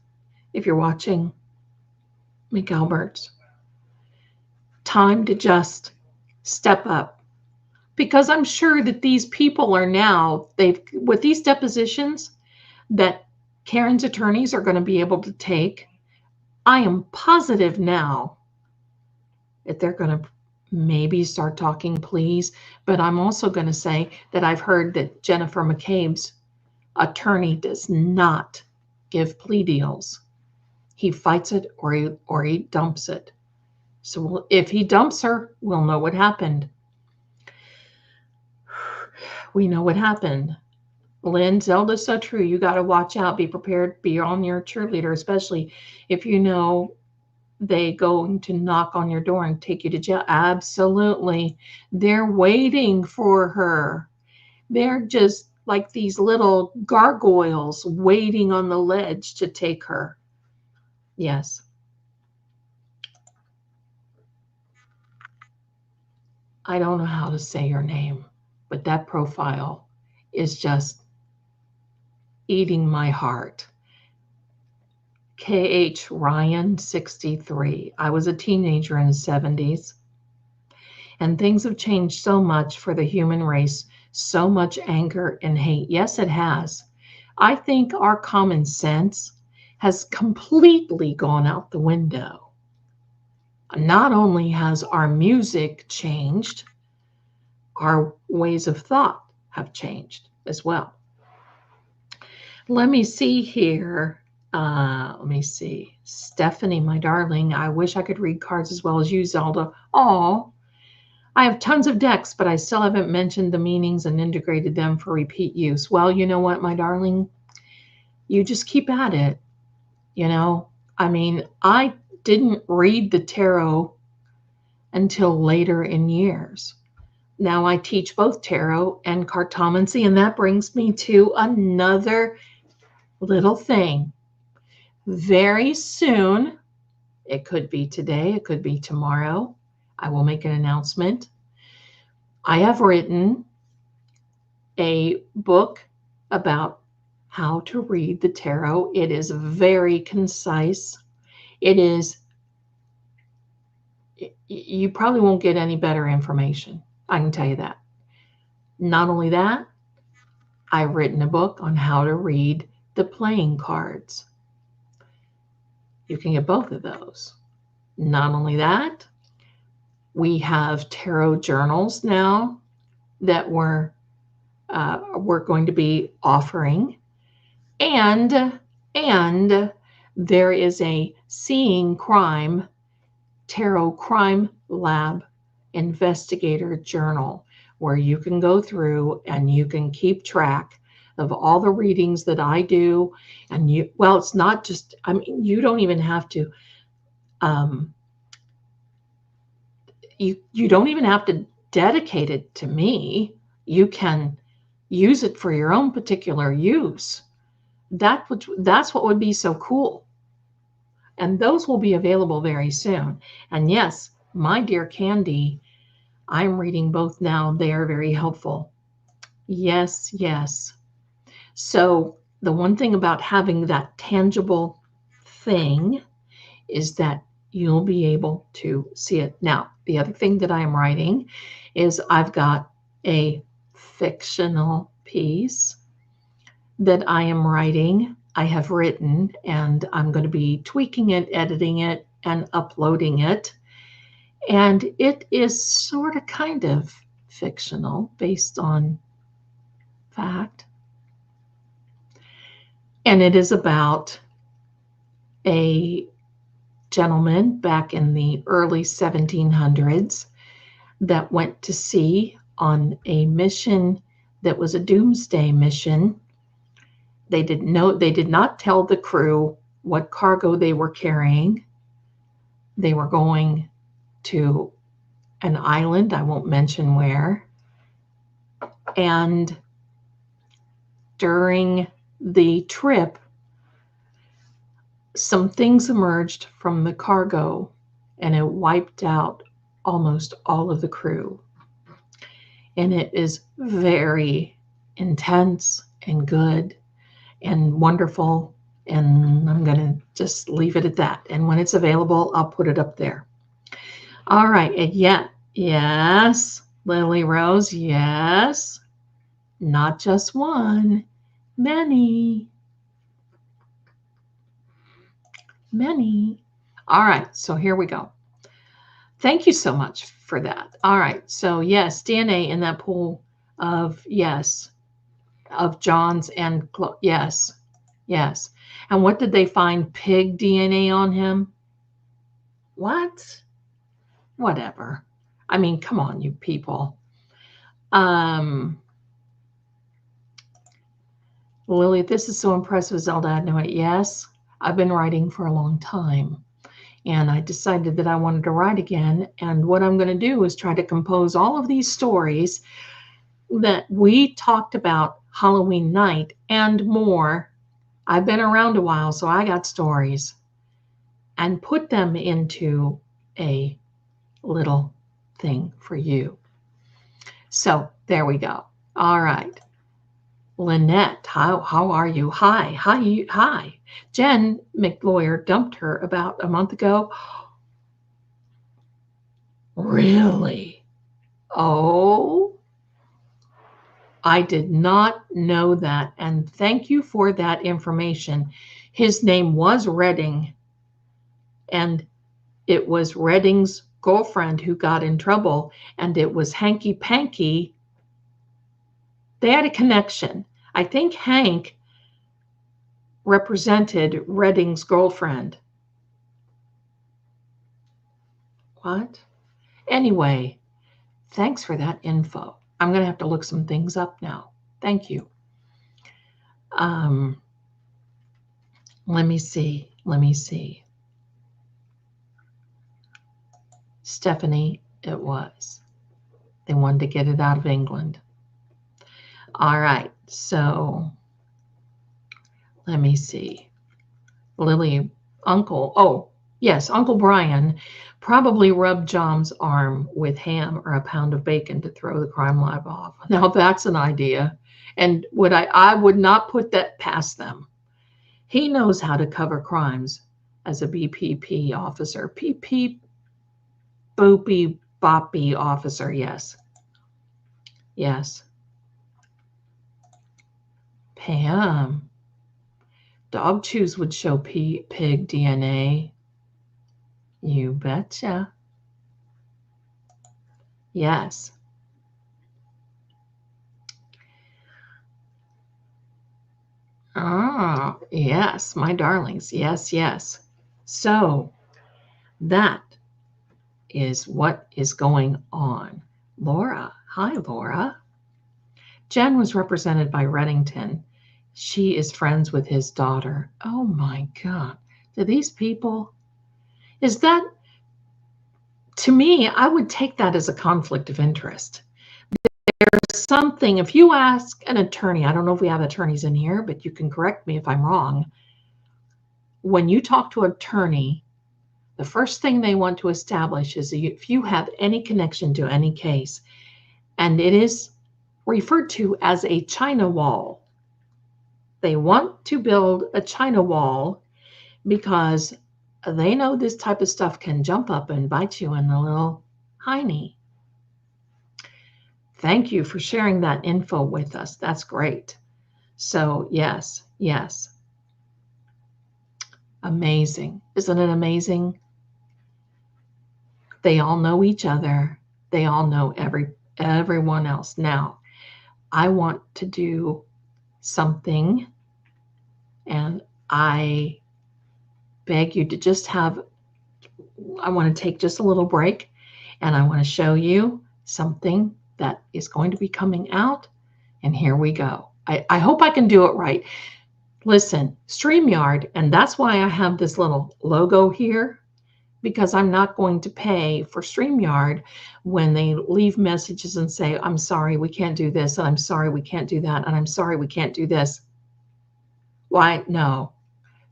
If you're watching, McAlbert's, time to just step up. Because I'm sure that these people are now, with these depositions that Karen's attorneys are going to be able to take, I am positive now that they're going to maybe start talking pleas. But I'm also going to say that I've heard that Jennifer McCabe's attorney does not give plea deals. He fights it or he dumps it. So if he dumps her, we'll know what happened. We know what happened. Lynn, Zelda's so true. You got to watch out. Be prepared. Be on your cheerleader, especially if you know they going to knock on your door and take you to jail. Absolutely. They're waiting for her. They're just like these little gargoyles waiting on the ledge to take her. Yes. I don't know how to say your name, but that profile is just eating my heart. KH Ryan 63. I was a teenager in the 70s, and things have changed so much for the human race, so much anger and hate. Yes, it has. I think our common sense has completely gone out the window. Not only has our music changed, our ways of thought have changed as well. Let me see here. Let me see. Stephanie, my darling, I wish I could read cards as well as you, Zelda. Oh, I have tons of decks, but I still haven't mentioned the meanings and integrated them for repeat use. Well, you know what, my darling? You just keep at it. I mean, I didn't read the tarot until later in years. Now I teach both tarot and cartomancy, and that brings me to another little thing. Very soon, it could be today, it could be tomorrow, I will make an announcement. I have written a book about How to Read the Tarot. It is very concise. It is, you probably won't get any better information. I can tell you that. Not only that, I've written a book on how to read the playing cards. You can get both of those. Not only that, we have tarot journals now that we're going to be offering. And there is a Seeing Crime Tarot Crime Lab Investigator Journal where you can go through and you can keep track of all the readings that I do. And it's not just, I mean, you don't even have to, you don't even have to dedicate it to me. You can use it for your own particular use. That's what would be so cool. And those will be available very soon. And yes, my dear Candy, I'm reading both now. They are very helpful. Yes, yes. So the one thing about having that tangible thing is that you'll be able to see it. Now, the other thing that I am writing is I've got a fictional piece that I am writing. I have written, and I'm going to be tweaking it, editing it, and uploading it. And it is sort of kind of fictional based on fact. And it is about a gentleman back in the early 1700s that went to sea on a mission that was a doomsday mission. They did not tell the crew what cargo they were carrying. They were going to an island, I won't mention where. And during the trip, some things emerged from the cargo and it wiped out almost all of the crew. And it is very intense and good and wonderful. And I'm going to just leave it at that. And when it's available, I'll put it up there. All right. And yes, Lily Rose, yes. Not just one, many. All right. So here we go. Thank you so much for that. All right. So yes, DNA in that pool of, yes, of John's and yes. And what did they find? Pig DNA on him? What? Whatever. I mean, come on, you people. Lily, this is so impressive, Zelda. I know it. Yes, I've been writing for a long time. And I decided that I wanted to write again. And what I'm going to do is try to compose all of these stories that we talked about Halloween night and more. I've been around a while, so I got stories, and put them into a little thing for you. So there we go. All right. Lynette, how are you? Hi. Jen McLawyer dumped her about a month ago. Really? Oh, I did not know that. And thank you for that information. His name was Redding, and it was Redding's girlfriend who got in trouble, and it was Hanky Panky. They had a connection. I think Hank represented Redding's girlfriend. What? Anyway, thanks for that info. I'm going to have to look some things up now. Thank you. Let me see. Stephanie, it was. They wanted to get it out of England. All right, so let me see. Lily, Uncle Brian probably rubbed John's arm with ham or a pound of bacon to throw the crime lab off. Now that's an idea. And I would not put that past them. He knows how to cover crimes as a BPP officer. PP boopy boppy officer, yes. Yes. Pam. Dog chews would show pig DNA. You betcha. Yes. Ah, yes, my darlings. Yes, yes. So that is what is going on. Laura. Hi, Laura. Jen was represented by Reddington. She is friends with his daughter. Oh my God. Do these people, is that, to me, I would take that as a conflict of interest. There's something, if you ask an attorney, I don't know if we have attorneys in here, but you can correct me if I'm wrong. When you talk to an attorney, the first thing they want to establish is if you have any connection to any case, and it is referred to as a China wall. They want to build a China wall because they know this type of stuff can jump up and bite you in the little hiney. Thank you for sharing that info with us. That's great. So yes, yes. Amazing. Isn't it amazing? They all know each other. They all know everyone else. Now, I want to do something, and I beg you to just I want to take just a little break, and I want to show you something that is going to be coming out. And here we go. I hope I can do it right. Listen, StreamYard, and that's why I have this little logo here, because I'm not going to pay for StreamYard when they leave messages and say, I'm sorry, we can't do this, and I'm sorry, we can't do that, and I'm sorry, we can't do this. Why? No.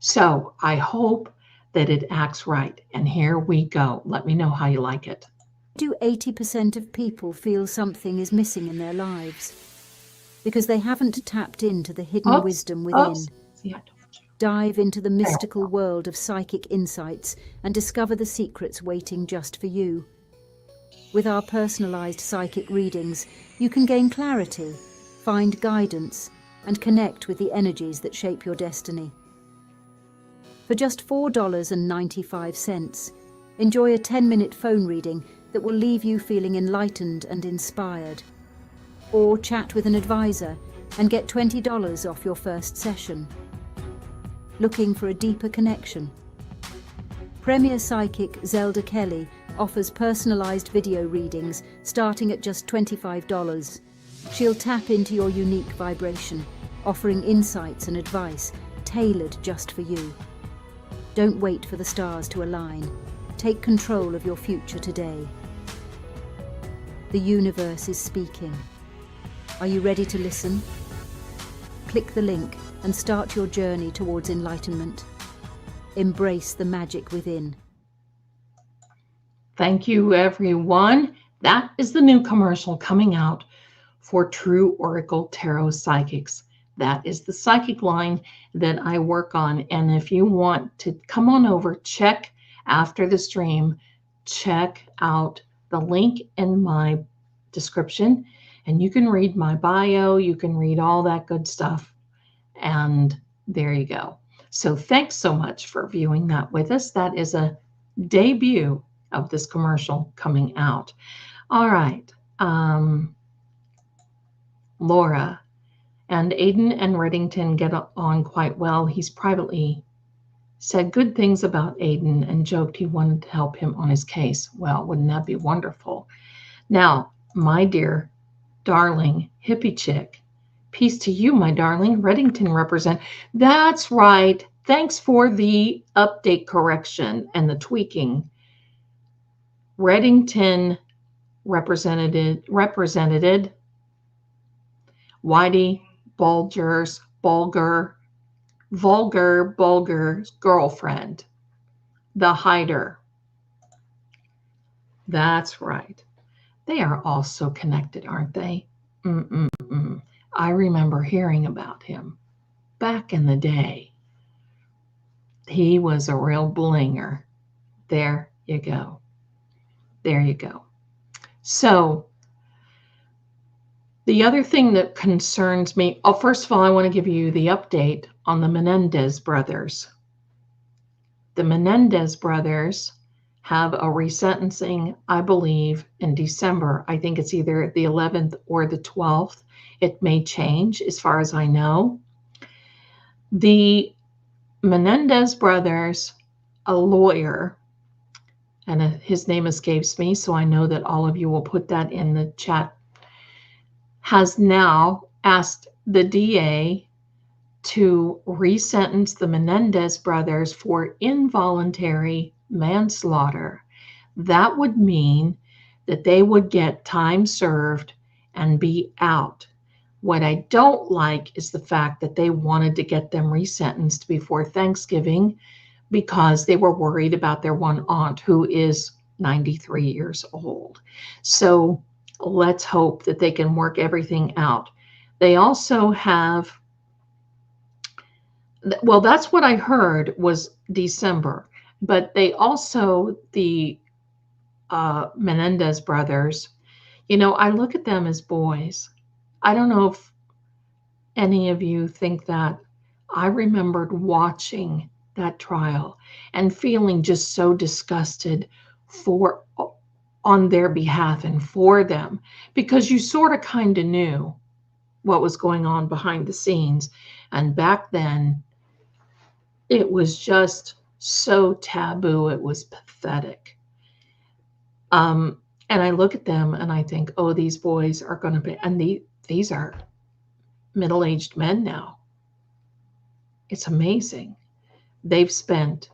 So I hope that it acts right. And here we go. Let me know how you like it. Do 80% of people feel something is missing in their lives? Because they haven't tapped into the hidden wisdom within. Dive into the mystical world of psychic insights and discover the secrets waiting just for you. With our personalized psychic readings, you can gain clarity, find guidance, and connect with the energies that shape your destiny. For just $4.95, enjoy a 10-minute phone reading that will leave you feeling enlightened and inspired. Or chat with an advisor and get $20 off your first session. Looking for a deeper connection? Premier Psychic Zelda Kelly offers personalized video readings starting at just $25. She'll tap into your unique vibration, offering insights and advice tailored just for you. Don't wait for the stars to align. Take control of your future today. The universe is speaking. Are you ready to listen? Click the link and start your journey towards enlightenment. Embrace the magic within. Thank you, everyone. That is the new commercial coming out for True Oracle Tarot Psychics. That is the psychic line that I work on. And if you want to come on over, check after the stream, check out the link in my description, and you can read my bio, you can read all that good stuff. And there you go. So thanks so much for viewing that with us. That is a debut of this commercial coming out. All right. Laura and Aiden and Reddington get on quite well. He's privately said good things about Aiden and joked he wanted to help him on his case. Well, wouldn't that be wonderful? Now, my dear, darling hippie chick, peace to you, my darling. Reddington represent. That's right. Thanks for the update correction and the tweaking. Reddington represented Whitey Bulger's vulgar girlfriend, the hider. That's right. They are all so connected, aren't they? I remember hearing about him back in the day. He was a real blinger. There you go. There you go. So, the other thing that concerns me, oh, first of all, I want to give you the update on the Menendez brothers. The Menendez brothers have a resentencing, I believe, in December. I think it's either the 11th or the 12th. It may change as far as I know. The Menendez brothers, a lawyer, and his name escapes me, so I know that all of you will put that in the chat, has now asked the DA to resentence the Menendez brothers for involuntary manslaughter. That would mean that they would get time served and be out. What I don't like is the fact that they wanted to get them resentenced before Thanksgiving because they were worried about their one aunt who is 93 years old. So let's hope that they can work everything out. They also have, well, that's what I heard was December, but they also, the Menendez brothers, I look at them as boys. I don't know if any of you think that. I remembered watching that trial and feeling just so disgusted for on their behalf and for them, because you sort of kind of knew what was going on behind the scenes. And back then, it was just so taboo. It was pathetic. And I look at them and I think, oh, these boys are going to be, and these are middle-aged men now. It's amazing. They've spent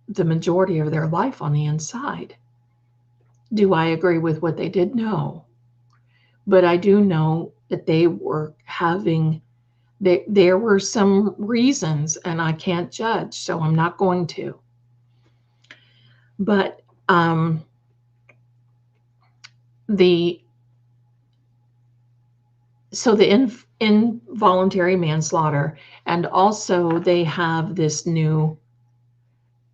the majority of their life on the inside. Do I agree with what they did? No. But I do know that they were having, there were some reasons, and I can't judge, so I'm not going to. But the involuntary manslaughter, and also they have this new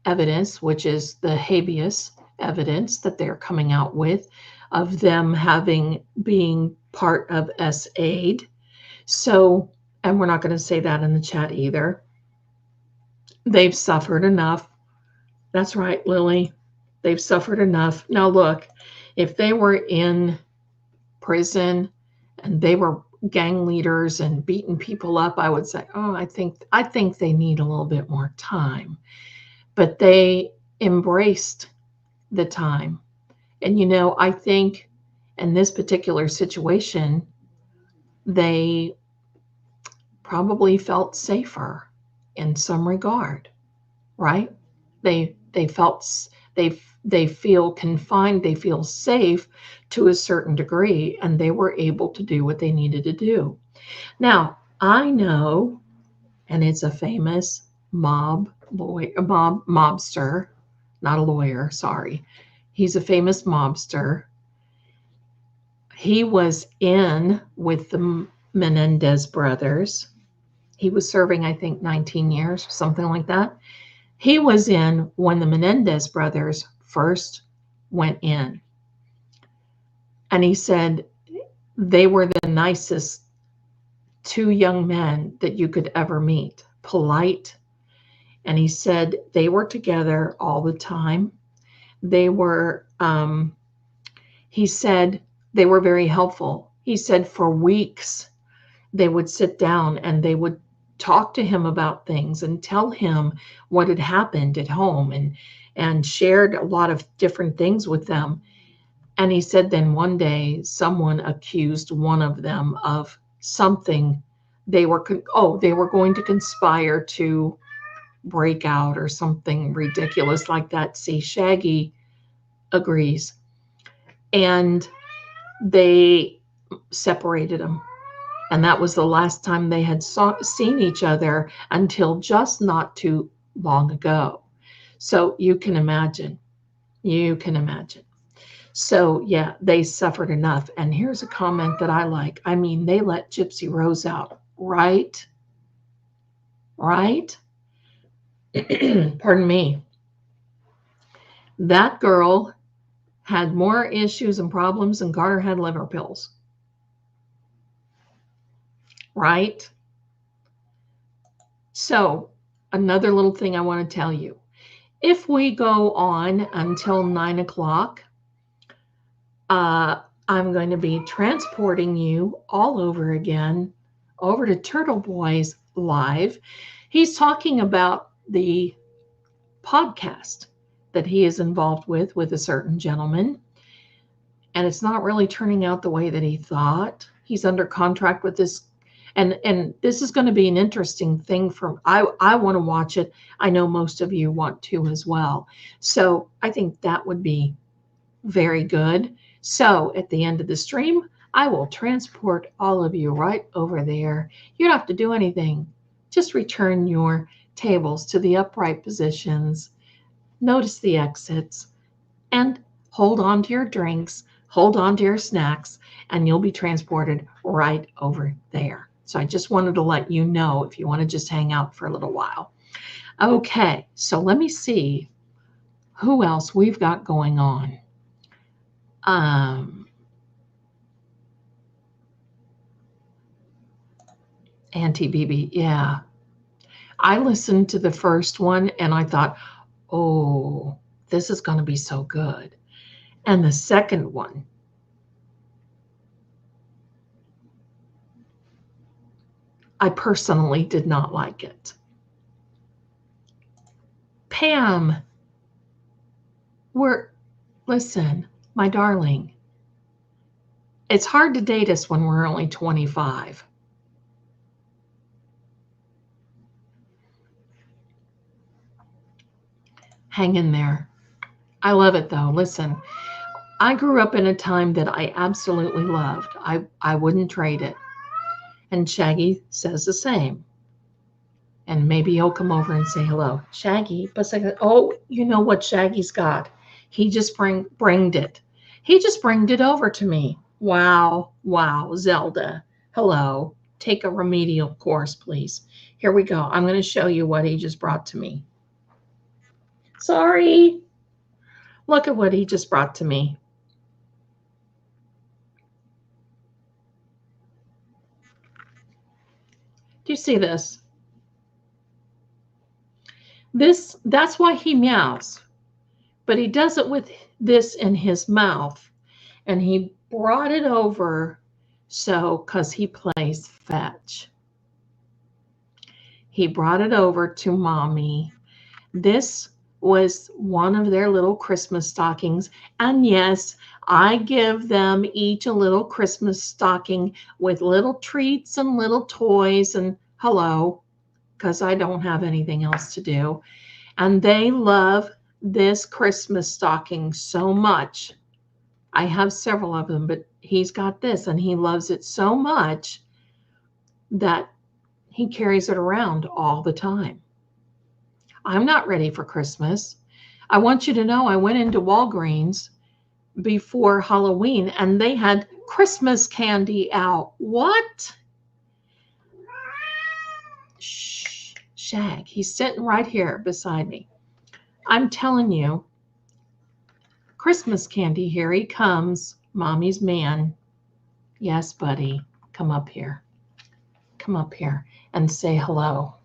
evidence, which is the habeas evidence that they're coming out with, of them being part of S-Aid. So, and we're not going to say that in the chat either. They've suffered enough. That's right, Lily. They've suffered enough. Now look, if they were in prison and they were gang leaders and beating people up, I would say, oh, I think they need a little bit more time. But they embraced the time. And I think in this particular situation, they probably felt safer in some regard, right? They feel confined, they feel safe to a certain degree, and they were able to do what they needed to do. Now, I know, and it's a famous mobster, not a lawyer, sorry. He's a famous mobster. He was in with the Menendez brothers. He was serving, I think, 19 years, something like that. He was in when the Menendez brothers first went in. And he said they were the nicest two young men that you could ever meet, polite. And he said they were together all the time. They were, he said they were very helpful. He said for weeks they would sit down and they would talk to him about things and tell him what had happened at home, and shared a lot of different things with them. And he said then one day someone accused one of them of something. They were going to conspire to break out or something ridiculous like that. See, Shaggy agrees. And they separated them. And that was the last time they had seen each other until just not too long ago. So you can imagine. So, yeah, they suffered enough. And here's a comment that I like. I mean, they let Gypsy Rose out, right? Right? Pardon me. That girl had more issues and problems than Garner had liver pills, right? So, another little thing I want to tell you. If we go on until 9 o'clock, I'm going to be transporting you all over again over to Turtle Boys Live. He's talking about the podcast that he is involved with a certain gentleman. And it's not really turning out the way that he thought. He's under contract with this. And this is going to be an interesting thing for I want to watch it. I know most of you want to as well. So I think that would be very good. So at the end of the stream, I will transport all of you right over there. You don't have to do anything. Just return your tables to the upright positions. Notice the exits and hold on to your drinks, hold on to your snacks, and you'll be transported right over there. So I just wanted to let you know if you want to just hang out for a little while. Okay, so let me see who else we've got going on. Auntie BB, yeah. I listened to the first one and I thought, oh, this is going to be so good. And the second one, I personally did not like it. Pam, listen, my darling, it's hard to date us when we're only 25. Hang in there. I love it though. Listen, I grew up in a time that I absolutely loved. I wouldn't trade it. And Shaggy says the same. And maybe he'll come over and say hello. Shaggy, but say, oh, you know what Shaggy's got? He just bringed it. He just bringed it over to me. Wow, Zelda. Hello. Take a remedial course, please. Here we go. I'm going to show you what he just brought to me. Sorry. Look at what he just brought to me. Do you see this? That's why he meows. But he does it with this in his mouth. And he brought it over because he plays fetch. He brought it over to Mommy. This was one of their little Christmas stockings. And yes, I give them each a little Christmas stocking with little treats and little toys and hello, because I don't have anything else to do. And they love this Christmas stocking so much. I have several of them, but he's got this and he loves it so much that he carries it around all the time. I'm not ready for Christmas. I want you to know I went into Walgreens before Halloween and they had Christmas candy out. What? Shh, Shag, he's sitting right here beside me. I'm telling you, Christmas candy, here he comes, Mommy's man. Yes, buddy, come up here. Come up here and say hello.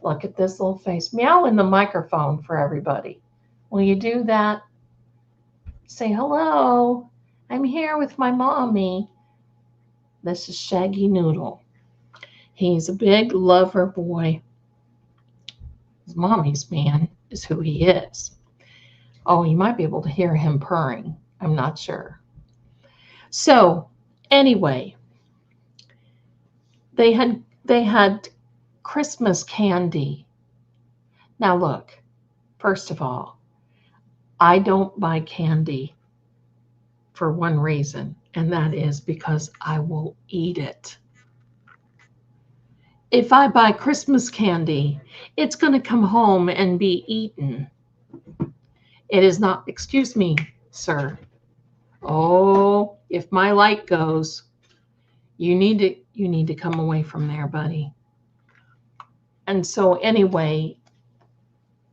Look at this little face. Meow in the microphone for everybody. Will you do that? Say hello. I'm here with my mommy. This is Shaggy Noodle. He's a big lover boy. His mommy's man is who he is. Oh, you might be able to hear him purring. I'm not sure. So, anyway, they had Christmas candy. Now look, first of all, I don't buy candy for one reason, and that is because I will eat it. If I buy Christmas candy, it's going to come home and be eaten. It is not, excuse me, sir. Oh, if my light goes, you need to come away from there, buddy. And so anyway,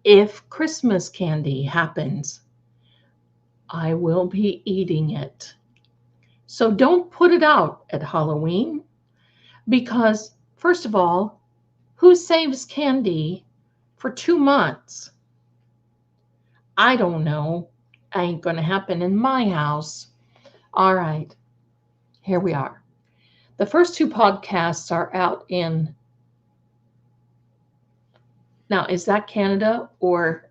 if Christmas candy happens, I will be eating it. So don't put it out at Halloween because, first of all, who saves candy for 2 months? I don't know. Ain't going to happen in my house. All right, here we are. The first two podcasts are out in, now, is that Canada or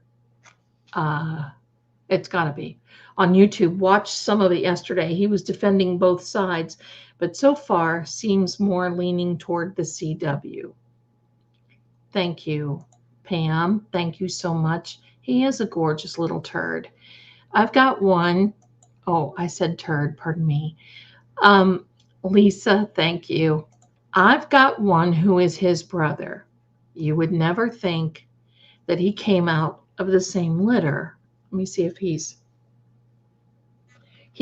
it's got to be on YouTube? Watched some of it yesterday. He was defending both sides, but so far seems more leaning toward the CW. Thank you, Pam. Thank you so much. He is a gorgeous little turd. I've got one. Oh, I said turd, pardon me. Lisa, thank you. I've got one who is his brother. You would never think that he came out of the same litter. Let me see if he's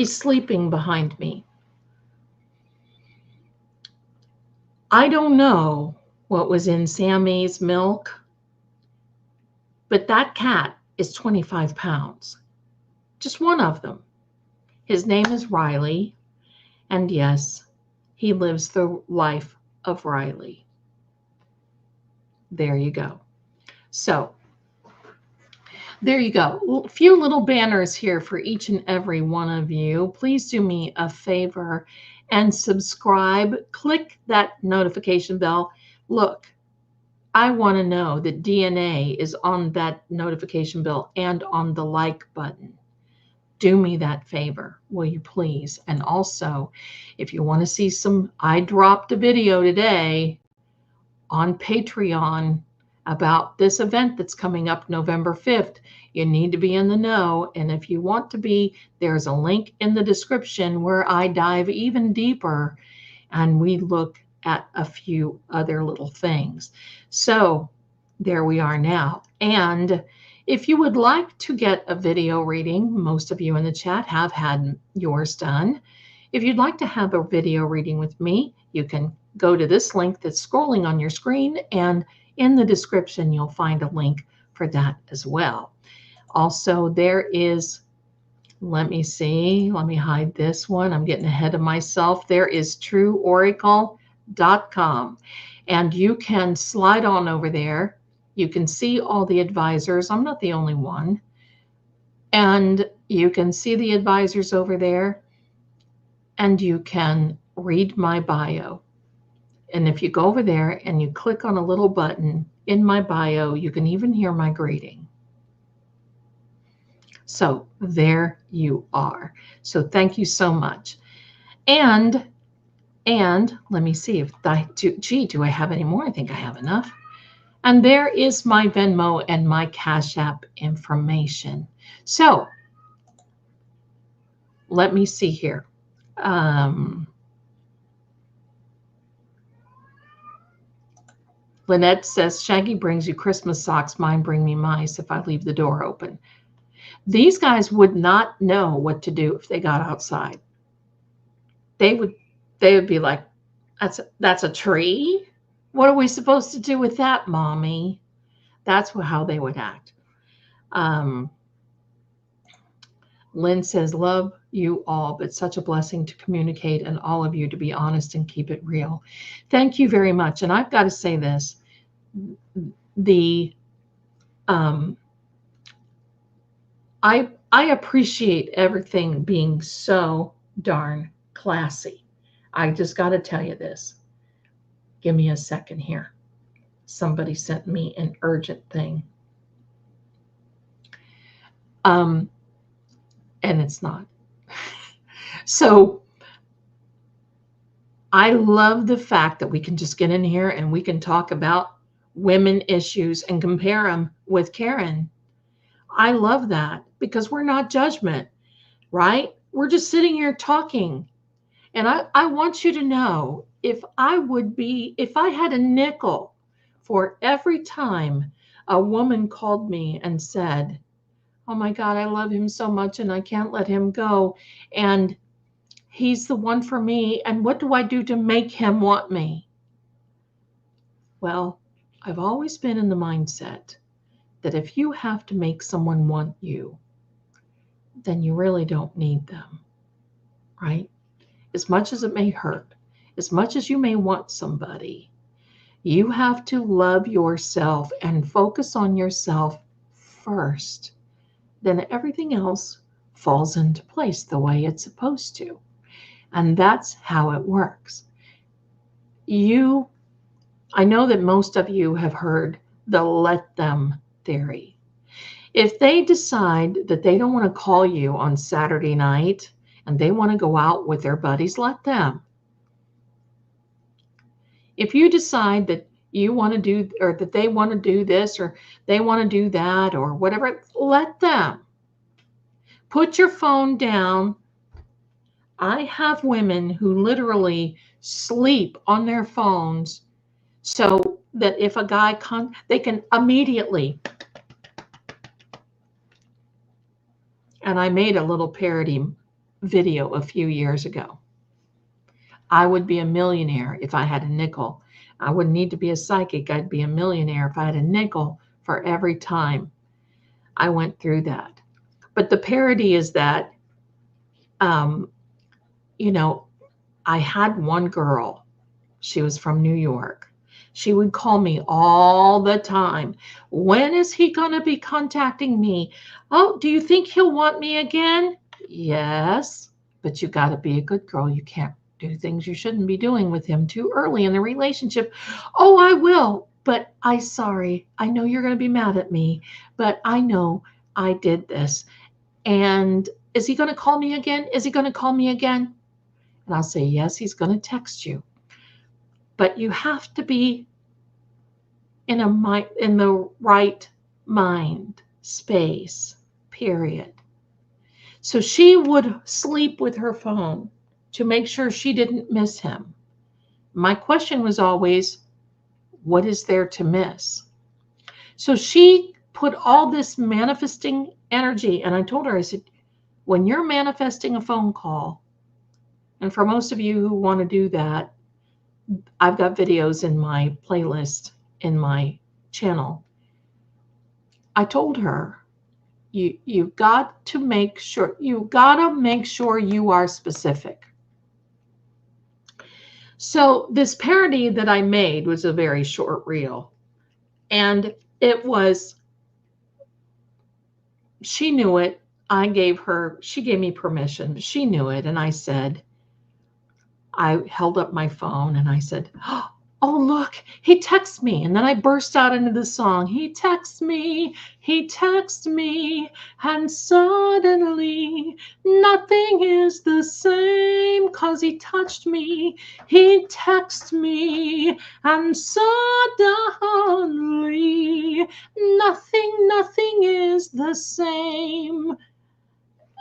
sleeping behind me. I don't know what was in Sammy's milk, but that cat is 25 pounds. Just one of them. His name is Riley, and yes, he lives the life of Riley. There you go. So, there you go. A few little banners here for each and every one of you. Please do me a favor and subscribe. Click that notification bell. Look, I want to know that DNA is on that notification bell and on the like button. Do me that favor, will you please? And also, if you want to see I dropped a video today on Patreon about this event that's coming up November 5th. You need to be in the know. And if you want to be, there's a link in the description where I dive even deeper and we look at a few other little things. So there we are now. And if you would like to get a video reading, most of you in the chat have had yours done. If you'd like to have a video reading with me, you can go to this link that's scrolling on your screen, and in the description, you'll find a link for that as well. Also, there is, let me see, let me hide this one. I'm getting ahead of myself. There is trueoracle.com, and you can slide on over there. You can see all the advisors. I'm not the only one. And you can see the advisors over there, and you can read my bio. And if you go over there and you click on a little button in my bio, you can even hear my greeting. So there you are. So thank you so much. And let me see if do I have any more? I think I have enough. And there is my Venmo and my Cash App information. So let me see here. Lynette says, Shaggy brings you Christmas socks. Mine bring me mice if I leave the door open. These guys would not know what to do if they got outside. They would be like, that's a tree? What are we supposed to do with that, Mommy? That's how they would act. Lynn says, love you all, but such a blessing to communicate and all of you to be honest and keep it real. Thank you very much. And I've got to say this, I appreciate everything being so darn classy. I just got to tell you this. Give me a second here. Somebody sent me an urgent thing. And it's not. So I love the fact that we can just get in here and we can talk about women issues and compare them with Karen. I love that because we're not judgment, right? We're just sitting here talking. And I want you to know, if I had a nickel for every time a woman called me and said, Oh my God, I love him so much and I can't let him go. And he's the one for me. And what do I do to make him want me? Well, I've always been in the mindset that if you have to make someone want you, then you really don't need them, right? As much as it may hurt, as much as you may want somebody, you have to love yourself and focus on yourself first. Then everything else falls into place the way it's supposed to. And that's how it works. I know that most of you have heard the let them theory. If they decide that they don't want to call you on Saturday night and they want to go out with their buddies, let them. If you decide that you want to do, or that they want to do this, or they want to do that, or whatever, let them. Put your phone down. I have women who literally sleep on their phones so that if a guy comes, they can immediately. And I made a little parody video a few years ago. I would be a millionaire if I had a nickel. I wouldn't need to be a psychic. I'd be a millionaire if I had a nickel for every time I went through that. But the parody is that, I had one girl. She was from New York. She would call me all the time. When is he going to be contacting me? Oh, do you think he'll want me again? Yes, but you got to be a good girl. You can't do things you shouldn't be doing with him too early in the relationship. Oh, I will, but sorry. I know you're going to be mad at me, but I know I did this. And is he going to call me again? Is he going to call me again? And I'll say, yes, he's going to text you. But you have to be in the right mind space, period. So she would sleep with her phone to make sure she didn't miss him. My question was always, what is there to miss? So she put all this manifesting energy, and I told her, I said, when you're manifesting a phone call, and for most of you who want to do that, I've got videos in my playlist in my channel. I told her, you've got to make sure you are specific. So this parody that I made was a very short reel, and she knew it. She gave me permission, but she knew it. And I held up my phone and I said, oh, look, he texts me. And then I burst out into the song. He texts me, and suddenly nothing is the same 'cause he touched me. He texts me, and suddenly nothing is the same.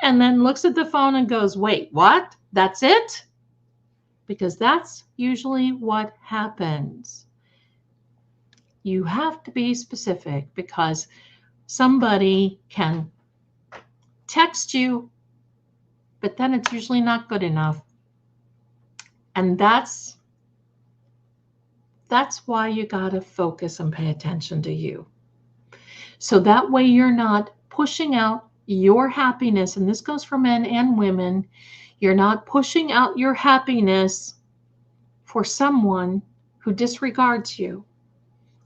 And then looks at the phone and goes, wait, what? That's it? Because that's usually what happens. You have to be specific because somebody can text you, but then it's usually not good enough. And that's why you got to focus and pay attention to you. So that way you're not pushing out your happiness, and this goes for men and women. You're not pushing out your happiness for someone who disregards you.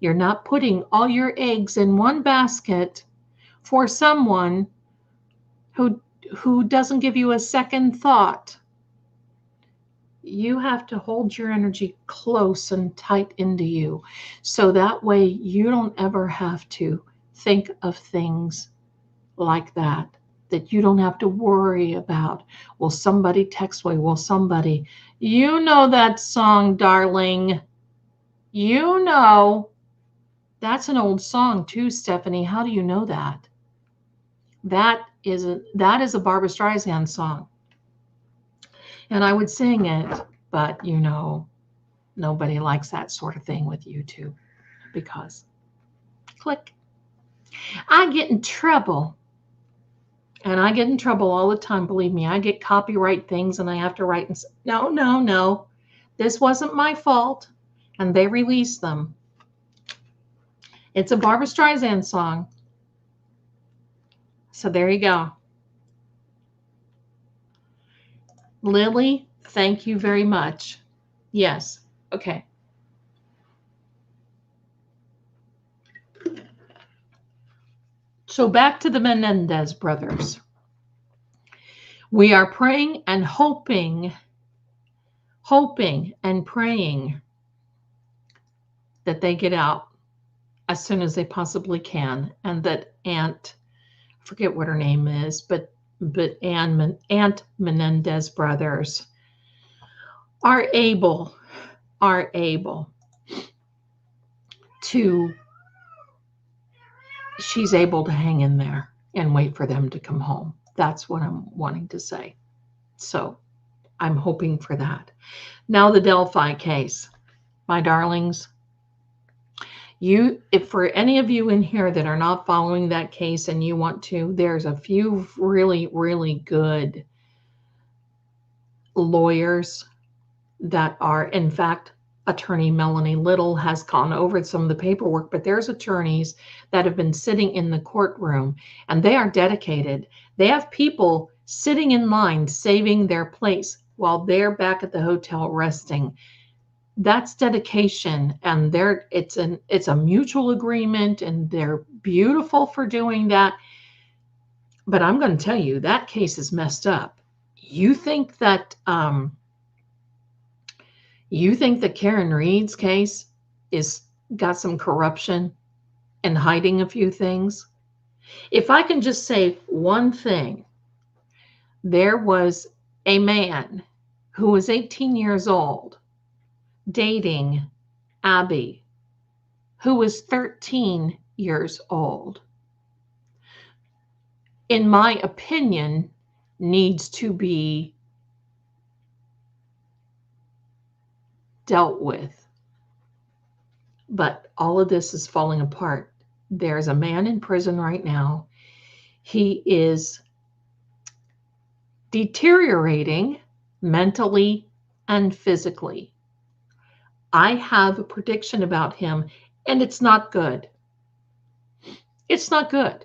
You're not putting all your eggs in one basket for someone who doesn't give you a second thought. You have to hold your energy close and tight into you, so that way you don't ever have to think of things like that you don't have to worry about. Will somebody text me? Will somebody? You know that song, darling. You know. That's an old song too, Stephanie. How do you know that? That is a Barbra Streisand song. And I would sing it, but nobody likes that sort of thing with YouTube because click. I get in trouble And I get in trouble all the time. Believe me, I get copyright things and I have to write and say, no, no, no, this wasn't my fault. And they release them. It's a Barbra Streisand song. So there you go. Lily, thank you very much. Yes. Okay. So back to the Menendez brothers. We are praying and hoping and praying that they get out as soon as they possibly can, and that Aunt, I forget what her name is, but Aunt Menendez brothers are able to, she's able to hang in there and wait for them to come home. That's what I'm wanting to say. So I'm hoping for that. Now the Delphi case, my darlings. If for any of you in here that are not following that case and you want to, there's a few really, really good lawyers that are, in fact, attorney Melanie Little has gone over some of the paperwork, but there's attorneys that have been sitting in the courtroom and they are dedicated. They have people sitting in line saving their place while they're back at the hotel resting. That's dedication, and it's a mutual agreement, and they're beautiful for doing that. But I'm going to tell you, that case is messed up. You think that Karen Reed's case is got some corruption and hiding a few things? If I can just say one thing, there was a man who was 18 years old dating Abby, who was 13 years old. In my opinion, needs to be dealt with. But all of this is falling apart. There's a man in prison right now. He is deteriorating mentally and physically. I have a prediction about him, and it's not good. It's not good.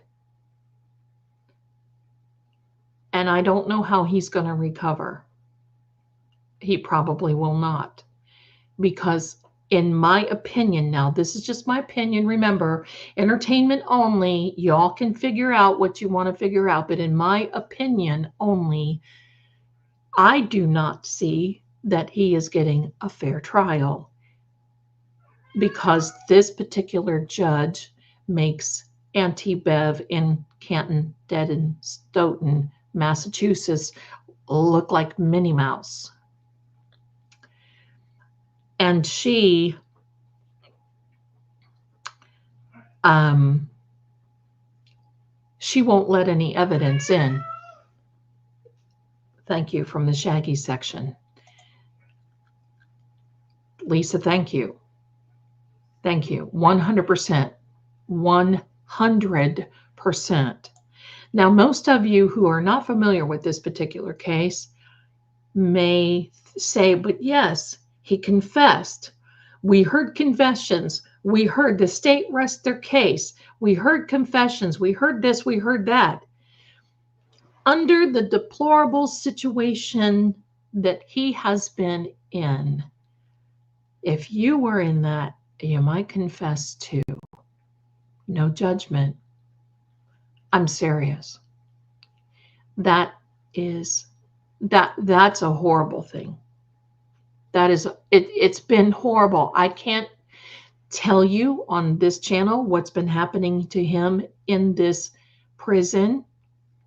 And I don't know how he's going to recover. He probably will not. Because in my opinion, now this is just my opinion, remember, entertainment only, y'all can figure out what you want to figure out, but in my opinion only, I do not see that he is getting a fair trial, because this particular judge makes Auntie Bev in Canton, Dedham, Stoughton, Massachusetts look like Minnie Mouse. And she won't let any evidence in. Thank you from the Shaggy section. Lisa, thank you. Thank you. 100%. 100%. Now, most of you who are not familiar with this particular case may say, but yes, he confessed. We heard confessions. We heard the state rest their case. We heard confessions. We heard this. We heard that. Under the deplorable situation that he has been in, if you were in that, you might confess too. No judgment. I'm serious. That's a horrible thing. It's been horrible. I can't tell you on this channel what's been happening to him in this prison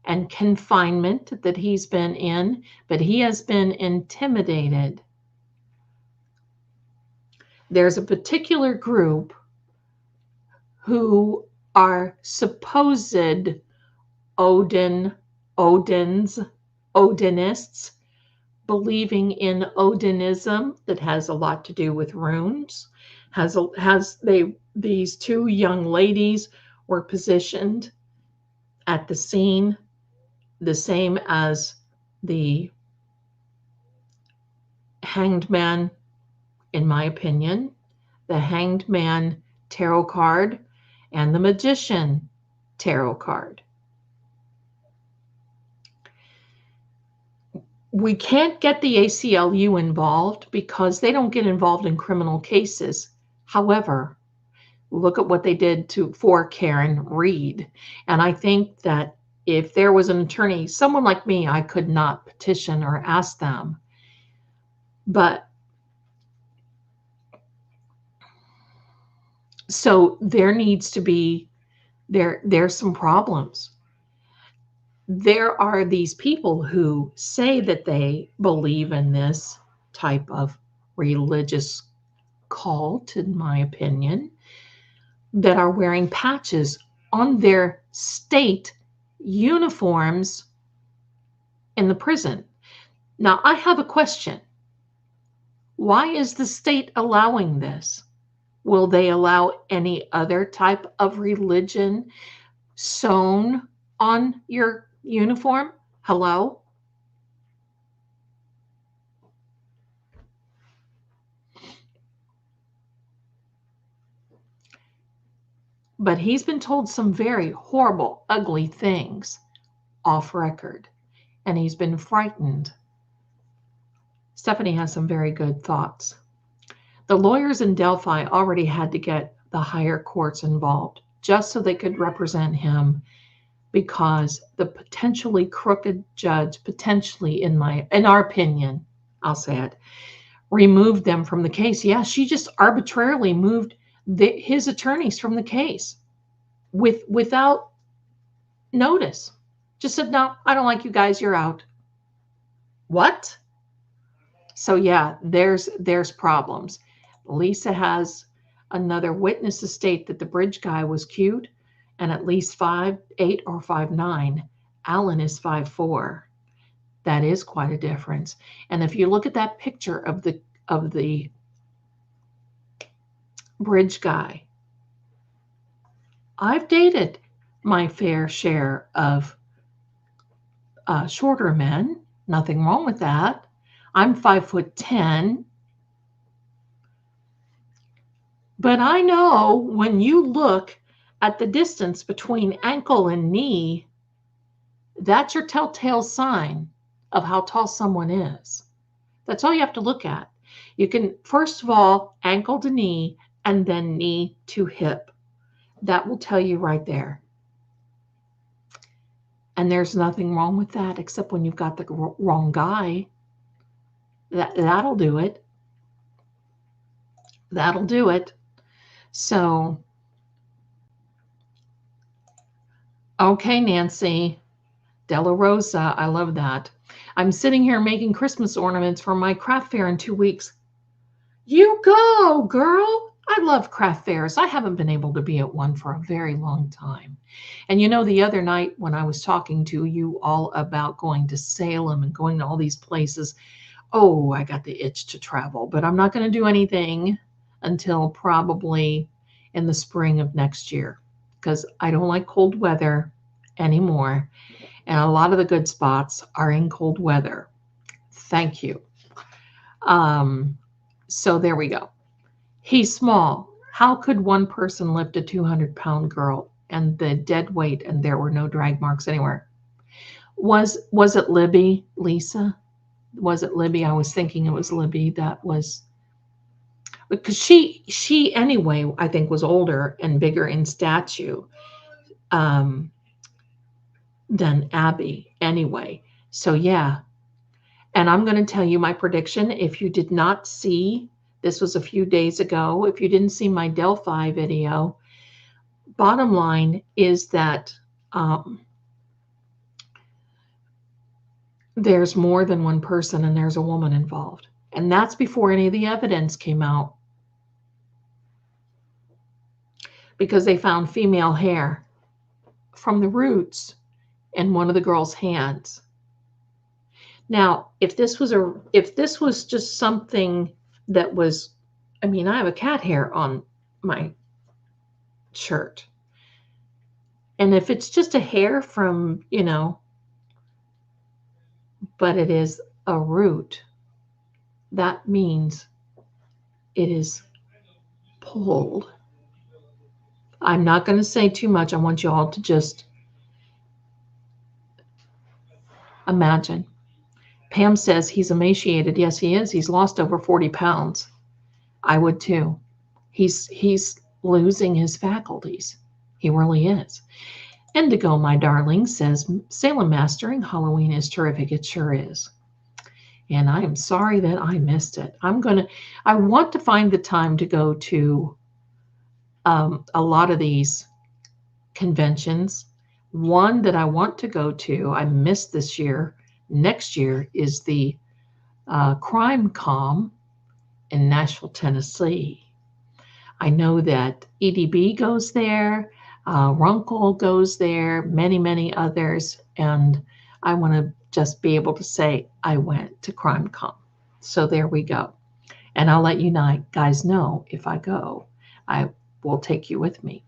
and confinement that he's been in, but he has been intimidated. There's a particular group who are supposed Odinists, believing in Odinism that has a lot to do with runes. These two young ladies were positioned at the scene the same as the Hanged Man, in my opinion, the Hanged Man tarot card and the Magician tarot card. We can't get the ACLU involved because they don't get involved in criminal cases. However, look at what they did for Karen Reed. And I think that if there was an attorney, someone like me, I could not petition or ask them. But so there needs to be, there's some problems. There are these people who say that they believe in this type of religious cult, in my opinion, that are wearing patches on their state uniforms in the prison. Now, I have a question. Why is the state allowing this? Will they allow any other type of religion sewn on your uniform? Hello? But he's been told some very horrible, ugly things off record, and he's been frightened. Stephanie has some very good thoughts. The lawyers in Delphi already had to get the higher courts involved just so they could represent him, because the potentially crooked judge, potentially in our opinion, I'll say it, removed them from the case. Yeah, she just arbitrarily moved his attorneys from the case without notice. Just said, no, I don't like you guys, you're out. What? So yeah, there's problems. Lisa has another witness to state that the bridge guy was cute and at least 5'8" or 5'9". Alan is 5'4". That is quite a difference. And if you look at that picture of the bridge guy, I've dated my fair share of shorter men. Nothing wrong with that. I'm 5'10". But I know when you look at the distance between ankle and knee, that's your telltale sign of how tall someone is. That's all you have to look at. You can, first of all, ankle to knee and then knee to hip. That will tell you right there. And there's nothing wrong with that except when you've got the wrong guy. That'll do it. That'll do it. So, okay, Nancy. Della Rosa, I love that. I'm sitting here making Christmas ornaments for my craft fair in 2 weeks. You go, girl. I love craft fairs. I haven't been able to be at one for a very long time. And you know, the other night when I was talking to you all about going to Salem and going to all these places, oh, I got the itch to travel. But I'm not going to do anything until probably in the spring of next year, because I don't like cold weather anymore. And a lot of the good spots are in cold weather. Thank you. So there we go. He's small. How could one person lift a 200-pound girl and the dead weight and there were no drag marks anywhere? Was it Libby, Lisa? Was it Libby? I was thinking it was Libby that was, because she anyway, I think was older and bigger in stature than Abby anyway. So yeah. And I'm going to tell you my prediction. If you did not see, this was a few days ago, if you didn't see my Delphi video, bottom line is that there's more than one person and there's a woman involved. And that's before any of the evidence came out, because they found female hair from the roots in one of the girl's hands. Now, if this was just something that was, I mean, I have a cat hair on my shirt. And if it's just a hair from, but it is a root. That means it is pulled. I'm not going to say too much. I want you all to just imagine. Pam says he's emaciated. Yes, he is. He's lost over 40 pounds. I would too. He's losing his faculties. He really is. Indigo, my darling, says Salem Mastering Halloween is terrific. It sure is. And I am sorry that I missed it. I want to find the time to go to a lot of these conventions. One that I want to go to, I missed this year. Next year is the Crime Com in Nashville, Tennessee. I know that EDB goes there, Runkle goes there, many, many others, and I want to just be able to say I went to Crime Com. So there we go. And I'll let you guys know if I go. I will take you with me.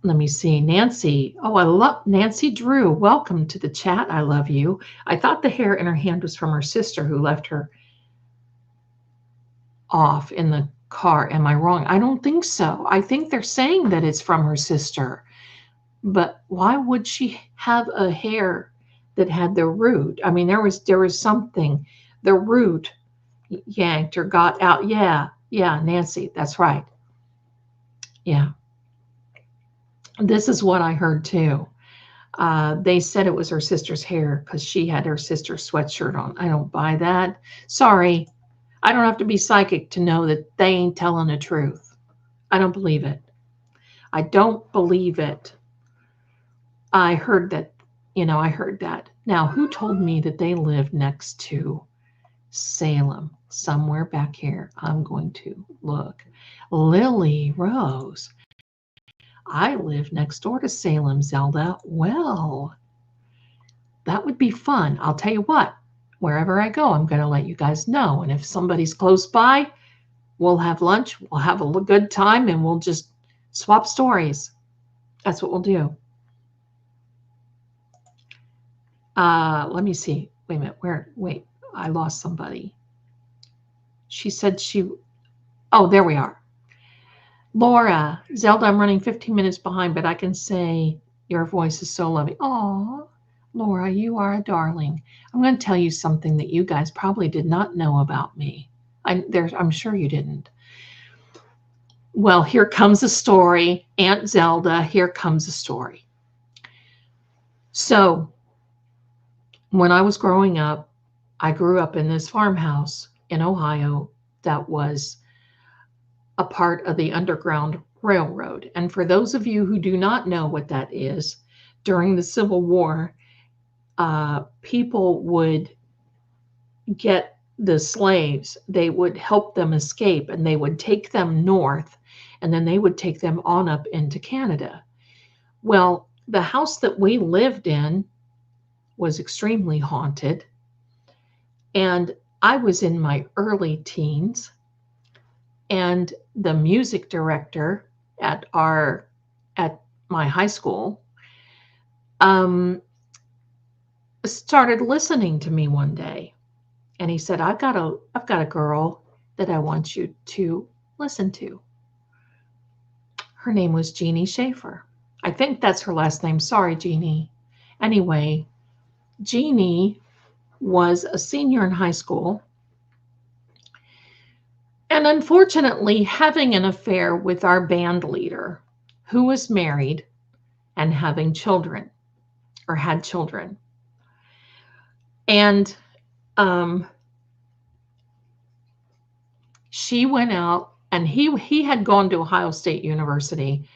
Let me see. Nancy. Oh, I love Nancy Drew. Welcome to the chat. I love you. I thought the hair in her hand was from her sister who left her off in the car. Am I wrong? I don't think so. I think they're saying that it's from her sister. But why would she have a hair that had the root? I mean, there was something. The root yanked or got out. Yeah, Nancy, that's right. Yeah. This is what I heard too. They said it was her sister's hair because she had her sister's sweatshirt on. I don't buy that. Sorry. I don't have to be psychic to know that they ain't telling the truth. I don't believe it. I don't believe it. I heard that. Now, who told me that they lived next to Salem? Somewhere back here. I'm going to look. Lily Rose. I live next door to Salem, Zelda. Well, that would be fun. I'll tell you what, wherever I go, I'm going to let you guys know. And if somebody's close by, we'll have lunch, we'll have a good time, and we'll just swap stories. That's what we'll do. Let me see. Wait a minute. Wait, I lost somebody. She said oh, there we are. Laura, Zelda, I'm running 15 minutes behind, but I can say your voice is so lovely. Aw, Laura, you are a darling. I'm going to tell you something that you guys probably did not know about me. I'm sure you didn't. Well, here comes a story. Aunt Zelda, here comes a story. So, when I was growing up, I grew up in this farmhouse in Ohio that was a part of the Underground Railroad. And for those of you who do not know what that is, during the Civil War, people would get the slaves, they would help them escape, and they would take them north, and then they would take them on up into Canada. Well, the house that we lived in was extremely haunted, and I was in my early teens, and the music director at my high school started listening to me one day, and he said, I've got a girl that I want you to listen to. Her name was Jeannie Schaefer. I think that's her last name. Sorry, Jeannie. Anyway, Jeannie was a senior in high school, and unfortunately having an affair with our band leader, who was married and having children, or had children. And she went out, and he had gone to Ohio State University.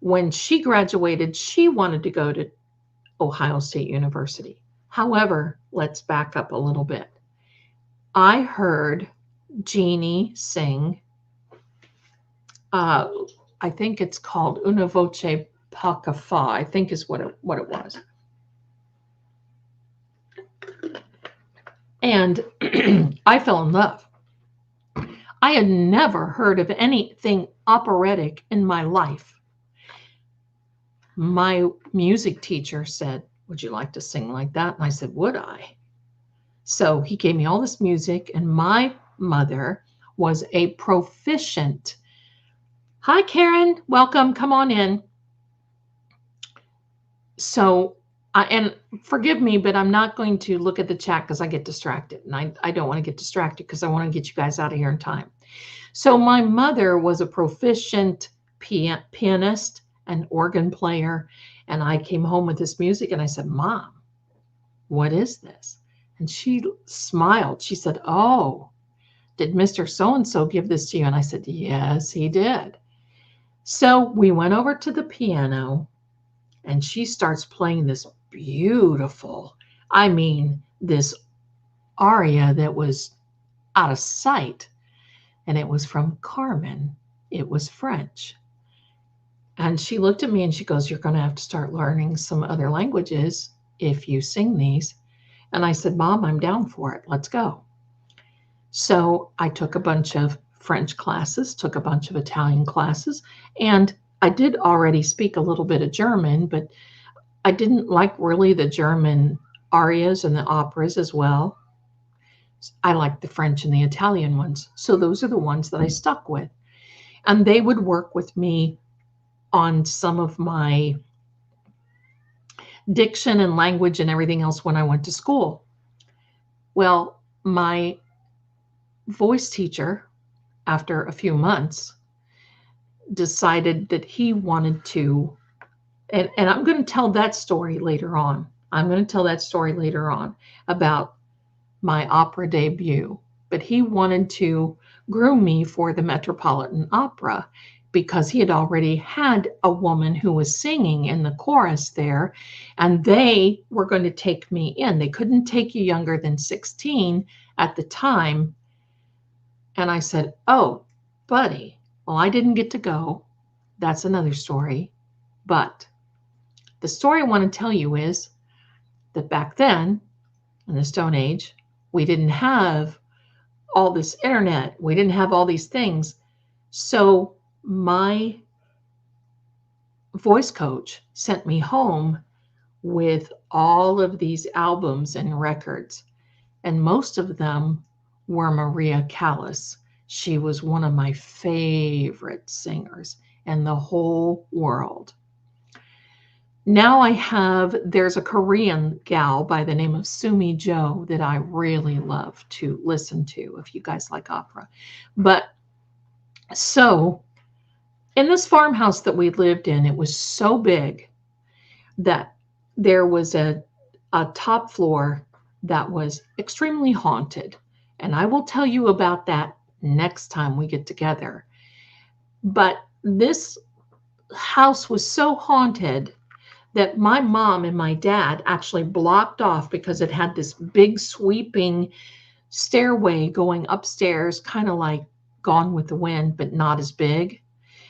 When she graduated, she wanted to go to Ohio State University. However, let's back up a little bit. I heard Jeannie sing, I think it's called Una Voce Poca Fa, I think is what it was. And I fell in love. I had never heard of anything operatic in my life. My music teacher said, would you like to sing like that? And I said, would I? So he gave me all this music, and my mother was a proficient. Hi, Karen. Welcome. Come on in. So, and forgive me, but I'm not going to look at the chat because I get distracted. And I don't want to get distracted because I want to get you guys out of here in time. So my mother was a proficient pianist and organ player. And I came home with this music and I said, Mom, what is this? And she smiled. She said, oh, did Mr. So-and-so give this to you? And I said, yes, he did. So we went over to the piano and she starts playing this beautiful, this aria that was out of sight. And it was from Carmen. It was French. And she looked at me and she goes, you're going to have to start learning some other languages if you sing these. And I said, Mom, I'm down for it. Let's go. So I took a bunch of French classes, took a bunch of Italian classes, and I did already speak a little bit of German, but I didn't like really the German arias and the operas as well. I liked the French and the Italian ones. So those are the ones that I stuck with. And they would work with me on some of my diction and language and everything else when I went to school. Well, my voice teacher, after a few months, decided that he wanted to, and I'm going to tell that story later on. I'm going to tell that story later on about my opera debut. But he wanted to groom me for the Metropolitan Opera because he had already had a woman who was singing in the chorus there, and they were going to take me in. They couldn't take you younger than 16 at the time. And I said, oh, buddy, well, I didn't get to go. That's another story. But the story I want to tell you is that back then, in the Stone Age, we didn't have all this internet. We didn't have all these things. So my voice coach sent me home with all of these albums and records. And most of them were Maria Callas. She was one of my favorite singers in the whole world. Now there's a Korean gal by the name of Sumi Jo that I really love to listen to if you guys like opera. But so in this farmhouse that we lived in, it was so big that there was a top floor that was extremely haunted. And I will tell you about that next time we get together. But this house was so haunted that my mom and my dad actually blocked off because it had this big sweeping stairway going upstairs, kind of like Gone with the Wind, but not as big.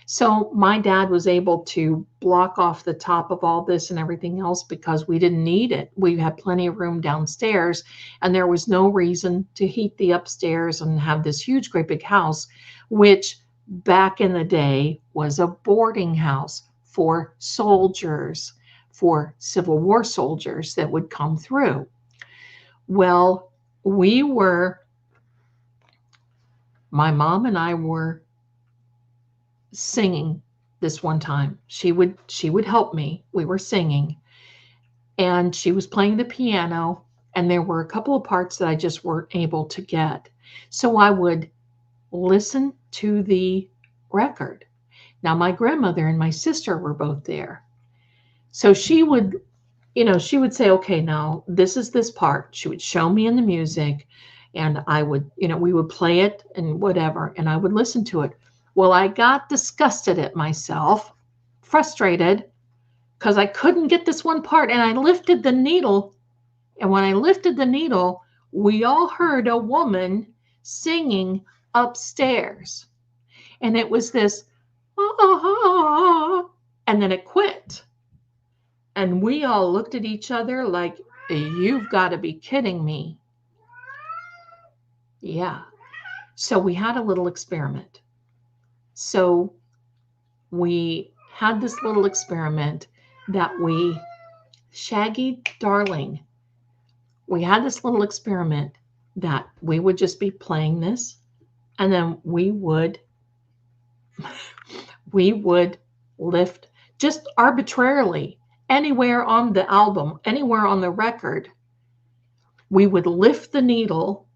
So my dad was able to block off the top of all this and everything else because we didn't need it. We had plenty of room downstairs, and there was no reason to heat the upstairs and have this huge, great big house, which back in the day was a boarding house for soldiers, for Civil War soldiers that would come through. Well, my mom and I were singing this one time. She would help me. We were singing, and she was playing the piano, and there were a couple of parts that I just weren't able to get. So I would listen to the record. Now, my grandmother and my sister were both there. So she would say, okay, now this is this part. She would show me in the music, and I would, we would play it and whatever, and I would listen to it. Well, I got disgusted at myself, frustrated, because I couldn't get this one part, and I lifted the needle. And when I lifted the needle, we all heard a woman singing upstairs. And it was this, and then it quit. And we all looked at each other like, you've got to be kidding me. Yeah. So we had a little experiment. So we had this little experiment that we Shaggy darling, we had this little experiment that we would just be playing this, and then we would lift just arbitrarily anywhere on the album, anywhere on the record. We would lift the needle,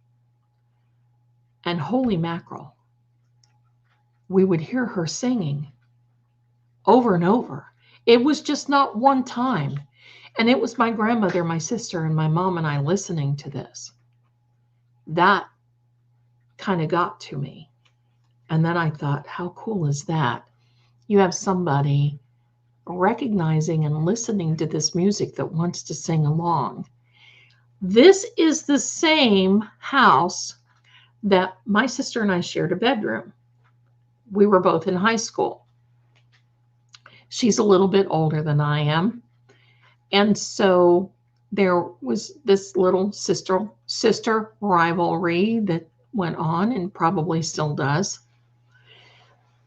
and holy mackerel, we would hear her singing over and over. It was just not one time. And it was my grandmother, my sister, and my mom and I listening to this. That kind of got to me. And then I thought, how cool is that? You have somebody recognizing and listening to this music that wants to sing along. This is the same house that my sister and I shared a bedroom. We were both in high school. She's a little bit older than I am. And so there was this little sister rivalry that went on and probably still does.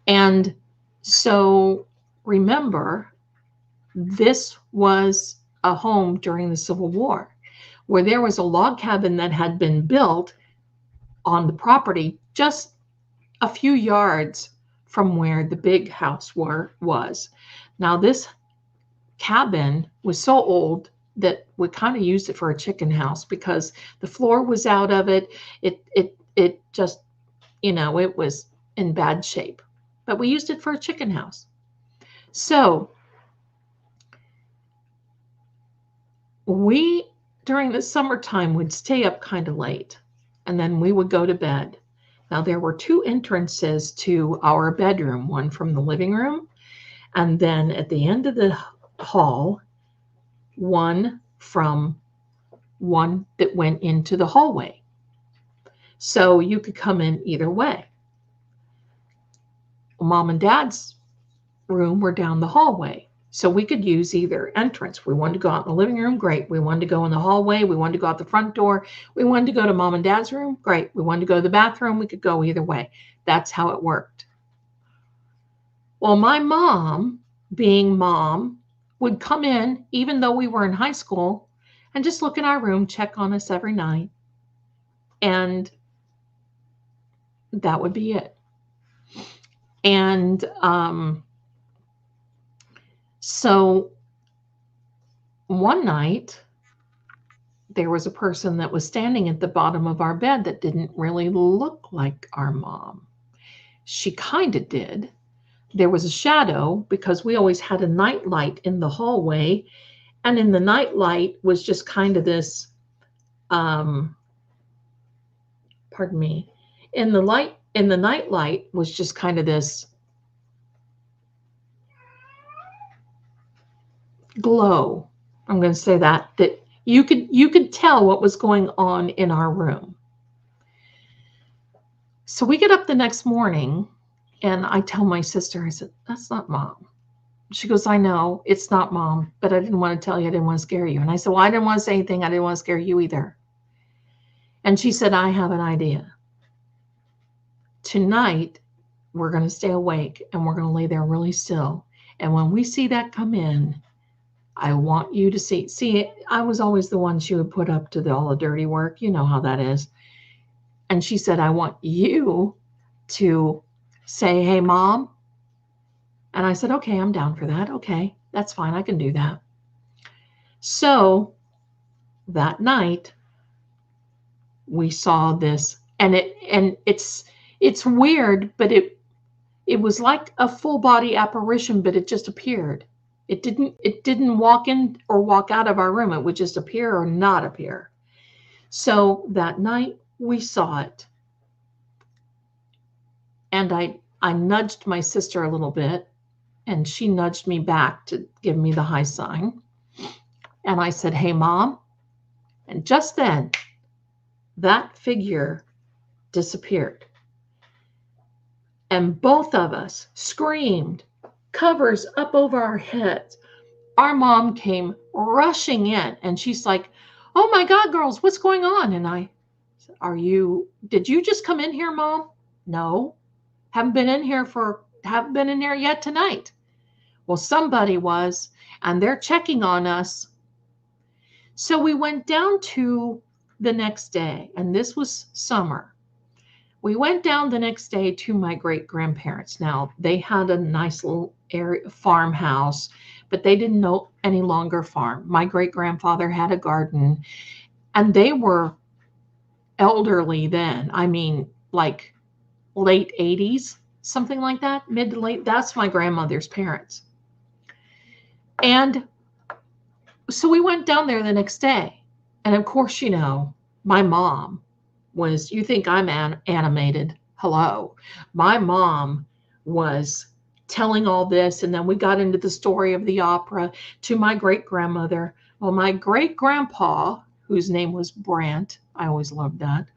And so remember, this was a home during the Civil War where there was a log cabin that had been built on the property just a few yards from where the big house was. Now, this cabin was so old that we kind of used it for a chicken house because the floor was out of it. It just, it was in bad shape, but we used it for a chicken house. So we, during the summertime, would stay up kind of late, and then we would go to bed. Now, there were two entrances to our bedroom, one from the living room, and then at the end of the hall, one that went into the hallway. So you could come in either way. Mom and Dad's room were down the hallway. So we could use either entrance. We wanted to go out in the living room, great. We wanted to go in the hallway. We wanted to go out the front door. We wanted to go to Mom and Dad's room, great. We wanted to go to the bathroom. We could go either way. That's how it worked. Well, my mom, being mom, would come in, even though we were in high school, and just look in our room, check on us every night. And that would be it. And so one night, there was a person that was standing at the bottom of our bed that didn't really look like our mom. She kind of did. There was a shadow because we always had a night light in the hallway. And in the night light was just kind of this, in the night light was just kind of this glow. I'm going to say that you could tell what was going on in our room. So we get up the next morning and I tell my sister, I said, that's not Mom. She goes, I know it's not Mom, but I didn't want to tell you. I didn't want to scare you. And I said, well, I didn't want to say anything. I didn't want to scare you either. And she said, I have an idea. Tonight, we're going to stay awake and we're going to lay there really still. And when we see that come in, I want you to see, I was always the one she would put up to all the dirty work. You know how that is. And she said, I want you to say, hey, Mom. And I said, okay, I'm down for that. Okay, that's fine. I can do that. So that night we saw this, and it's weird, but it was like a full body apparition, but it just appeared. It didn't walk in or walk out of our room. It would just appear or not appear. So that night we saw it. And I nudged my sister a little bit, and she nudged me back to give me the high sign. And I said, hey, Mom. And just then, that figure disappeared. And both of us screamed, covers up over our heads. Our mom came rushing in, and she's like, oh my God, girls, what's going on? And I said, did you just come in here, Mom? No, haven't been in here yet tonight. Well, somebody was, and they're checking on us So we went down to the next day, and this was summer. We went down the next day to my great grandparents. Now, they had a nice little area farmhouse, but they didn't no any longer farm. My great grandfather had a garden, and they were elderly then. I mean, like late 80s, something like that, mid to late. That's my grandmother's parents. And so we went down there the next day. And of course, my mom was, you think I'm animated? Hello. My mom was telling all this. And then we got into the story of the opera to my great grandmother. Well, my great grandpa, whose name was Brant, I always loved that.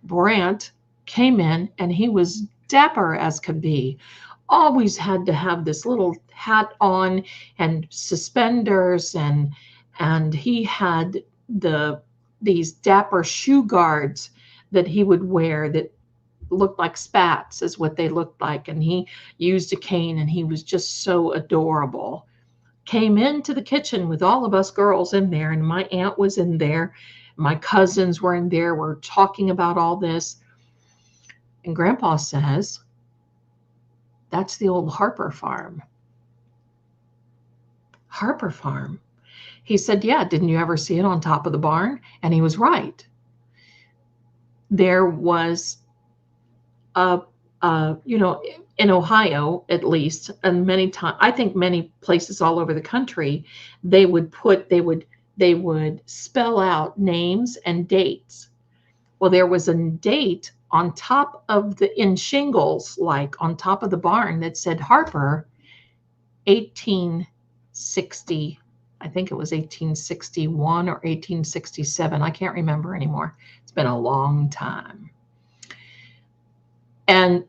Brant came in and he was dapper as could be. Always had to have this little hat on and suspenders, and he had these dapper shoe guards that he would wear that looked like spats is what they looked like, and he used a cane, and he was just so adorable. Came into the kitchen with all of us girls in there, and my aunt was in there, my cousins were in there, we're talking about all this, and Grandpa says, "That's the old Harper farm." Harper farm. He said, "Yeah, didn't you ever see it on top of the barn?" And he was right. There was in Ohio, at least, and many times, I think many places all over the country, they would spell out names and dates. Well, there was a date on top of in shingles, like on top of the barn, that said Harper, 1860. I think it was 1861 or 1867. I can't remember anymore. It's been a long time. And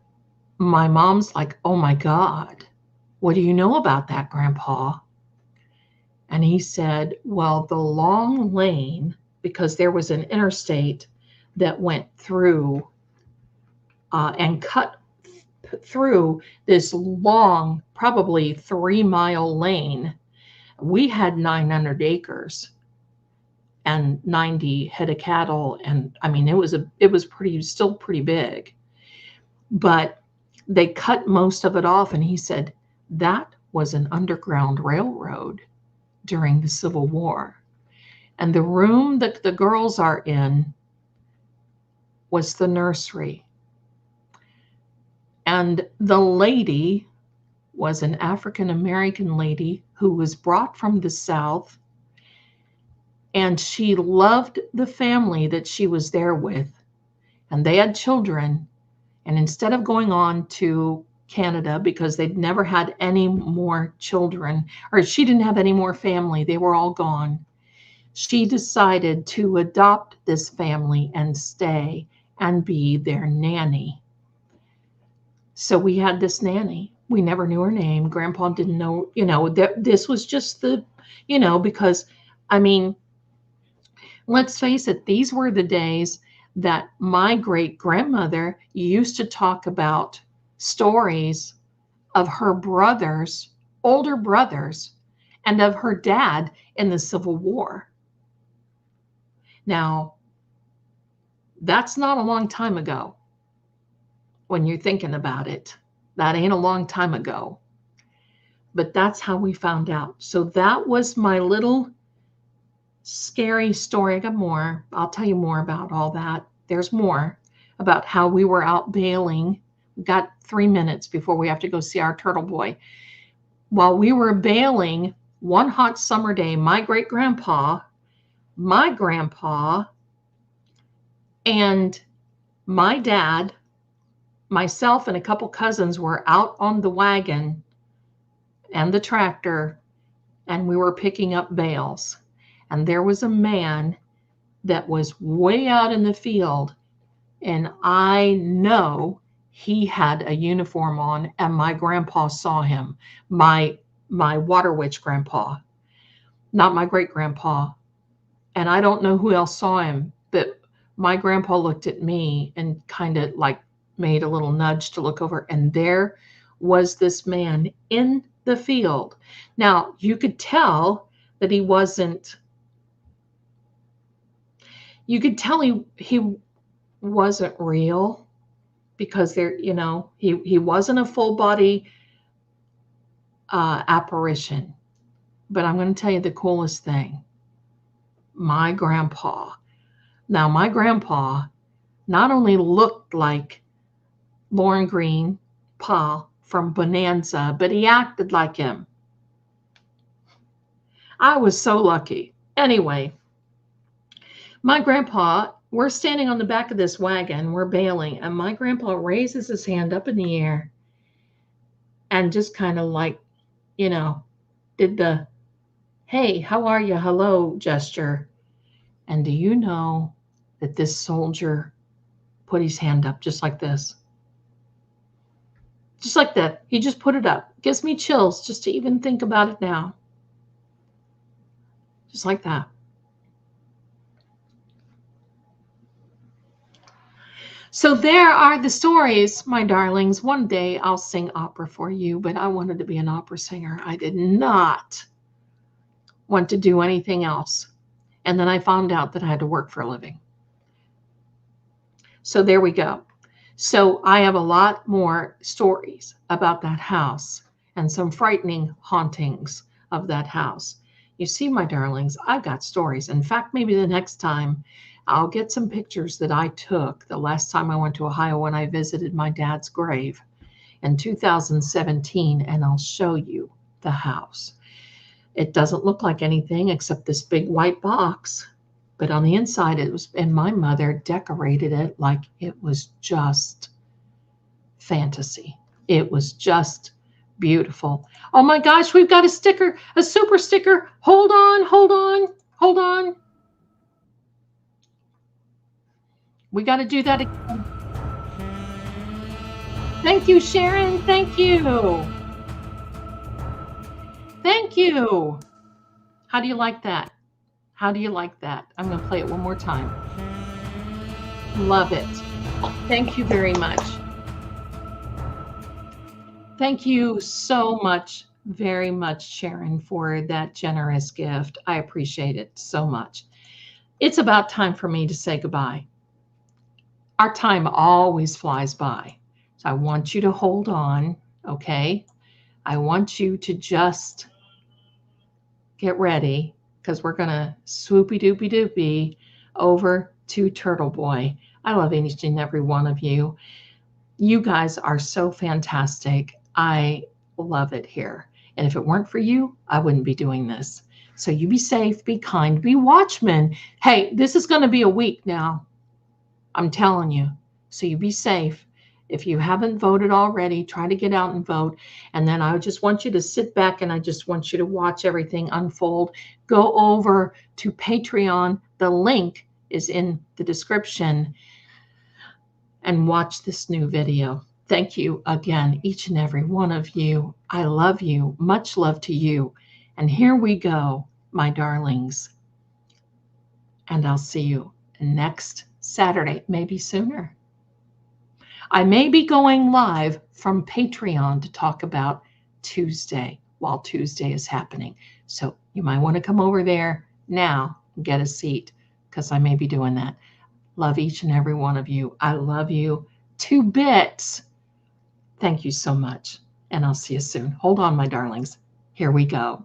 my mom's like, "Oh my God, what do you know about that, Grandpa?" And he said, "Well, the long lane, because there was an interstate that went through and cut through this long, probably 3-mile lane. We had 900 acres and 90 head of cattle. And I mean, it was still pretty big, but they cut most of it off." And he said, "That was an underground railroad during the Civil War. And the room that the girls are in was the nursery. And the lady was an African-American lady who was brought from the South. And she loved the family that she was there with. And they had children. And instead of going on to Canada, because they'd never had any more children, or she didn't have any more family, they were all gone, she decided to adopt this family and stay and be their nanny. So we had this nanny. We never knew her name. Grandpa didn't know, that this was just because, I mean, let's face it, these were the days that my great grandmother used to talk about stories of her brothers, older brothers, and of her dad in the Civil War. Now, that's not a long time ago. When you're thinking about it, that ain't a long time ago. But that's how we found out. So that was my little scary story. I got more. I'll tell you more about all that. There's more about how we were out bailing. We've got 3 minutes before we have to go see our turtle boy. While we were bailing one hot summer day, my great grandpa, my grandpa, and my dad, myself, and a couple cousins were out on the wagon and the tractor, and we were picking up bales. And there was a man that was way out in the field, and I know he had a uniform on, and my grandpa saw him. My water witch grandpa, not my great grandpa. And I don't know who else saw him, but my grandpa looked at me and kind of like made a little nudge to look over, and there was this man in the field. Now, you could tell that he wasn't You could tell he wasn't real because he wasn't a full body apparition. But I'm going to tell you the coolest thing. My grandpa. Now, my grandpa not only looked like Lauren Green, Pa from Bonanza, but he acted like him. I was so lucky. Anyway, my grandpa, we're standing on the back of this wagon, we're bailing, and my grandpa raises his hand up in the air and just kind of like, did the, hey, how are you? Hello gesture. And do you know that this soldier put his hand up just like this? Just like that. He just put it up. Gives me chills just to even think about it now. Just like that. So there are the stories, my darlings. One day I'll sing opera for you, but I wanted to be an opera singer. I did not want to do anything else. And then I found out that I had to work for a living. So there we go. So I have a lot more stories about that house and some frightening hauntings of that house. You see, my darlings, I've got stories. In fact, maybe the next time I'll get some pictures that I took the last time I went to Ohio when I visited my dad's grave in 2017, and I'll show you the house. It doesn't look like anything except this big white box. But on the inside, it was, and my mother decorated it like it was just fantasy. It was just beautiful. Oh my gosh, we've got a sticker, a super sticker. Hold on, hold on, hold on. We got to do that again. Thank you, Sharon. Thank you. Thank you. How do you like that? How do you like that? I'm going to play it one more time. Love it. Thank you very much. Thank you so much, very much, Sharon, for that generous gift. I appreciate it so much. It's about time for me to say goodbye. Our time always flies by. So I want you to hold on, okay? I want you to just get ready, because we're going to swoopy doopy doopy over to Turtle Boy. I love each and every one of you. You guys are so fantastic. I love it here. And if it weren't for you, I wouldn't be doing this. So you be safe, be kind, be watchmen. Hey, this is going to be a week now. I'm telling you. So you be safe. If you haven't voted already, try to get out and vote. And then I just want you to sit back and I just want you to watch everything unfold. Go over to Patreon. The link is in the description. And watch this new video. Thank you again, each and every one of you. I love you. Much love to you. And here we go, my darlings. And I'll see you next Saturday, maybe sooner. I may be going live from Patreon to talk about Tuesday while Tuesday is happening. So you might want to come over there now and get a seat, because I may be doing that. Love each and every one of you. I love you to bits. Thank you so much. And I'll see you soon. Hold on, my darlings. Here we go.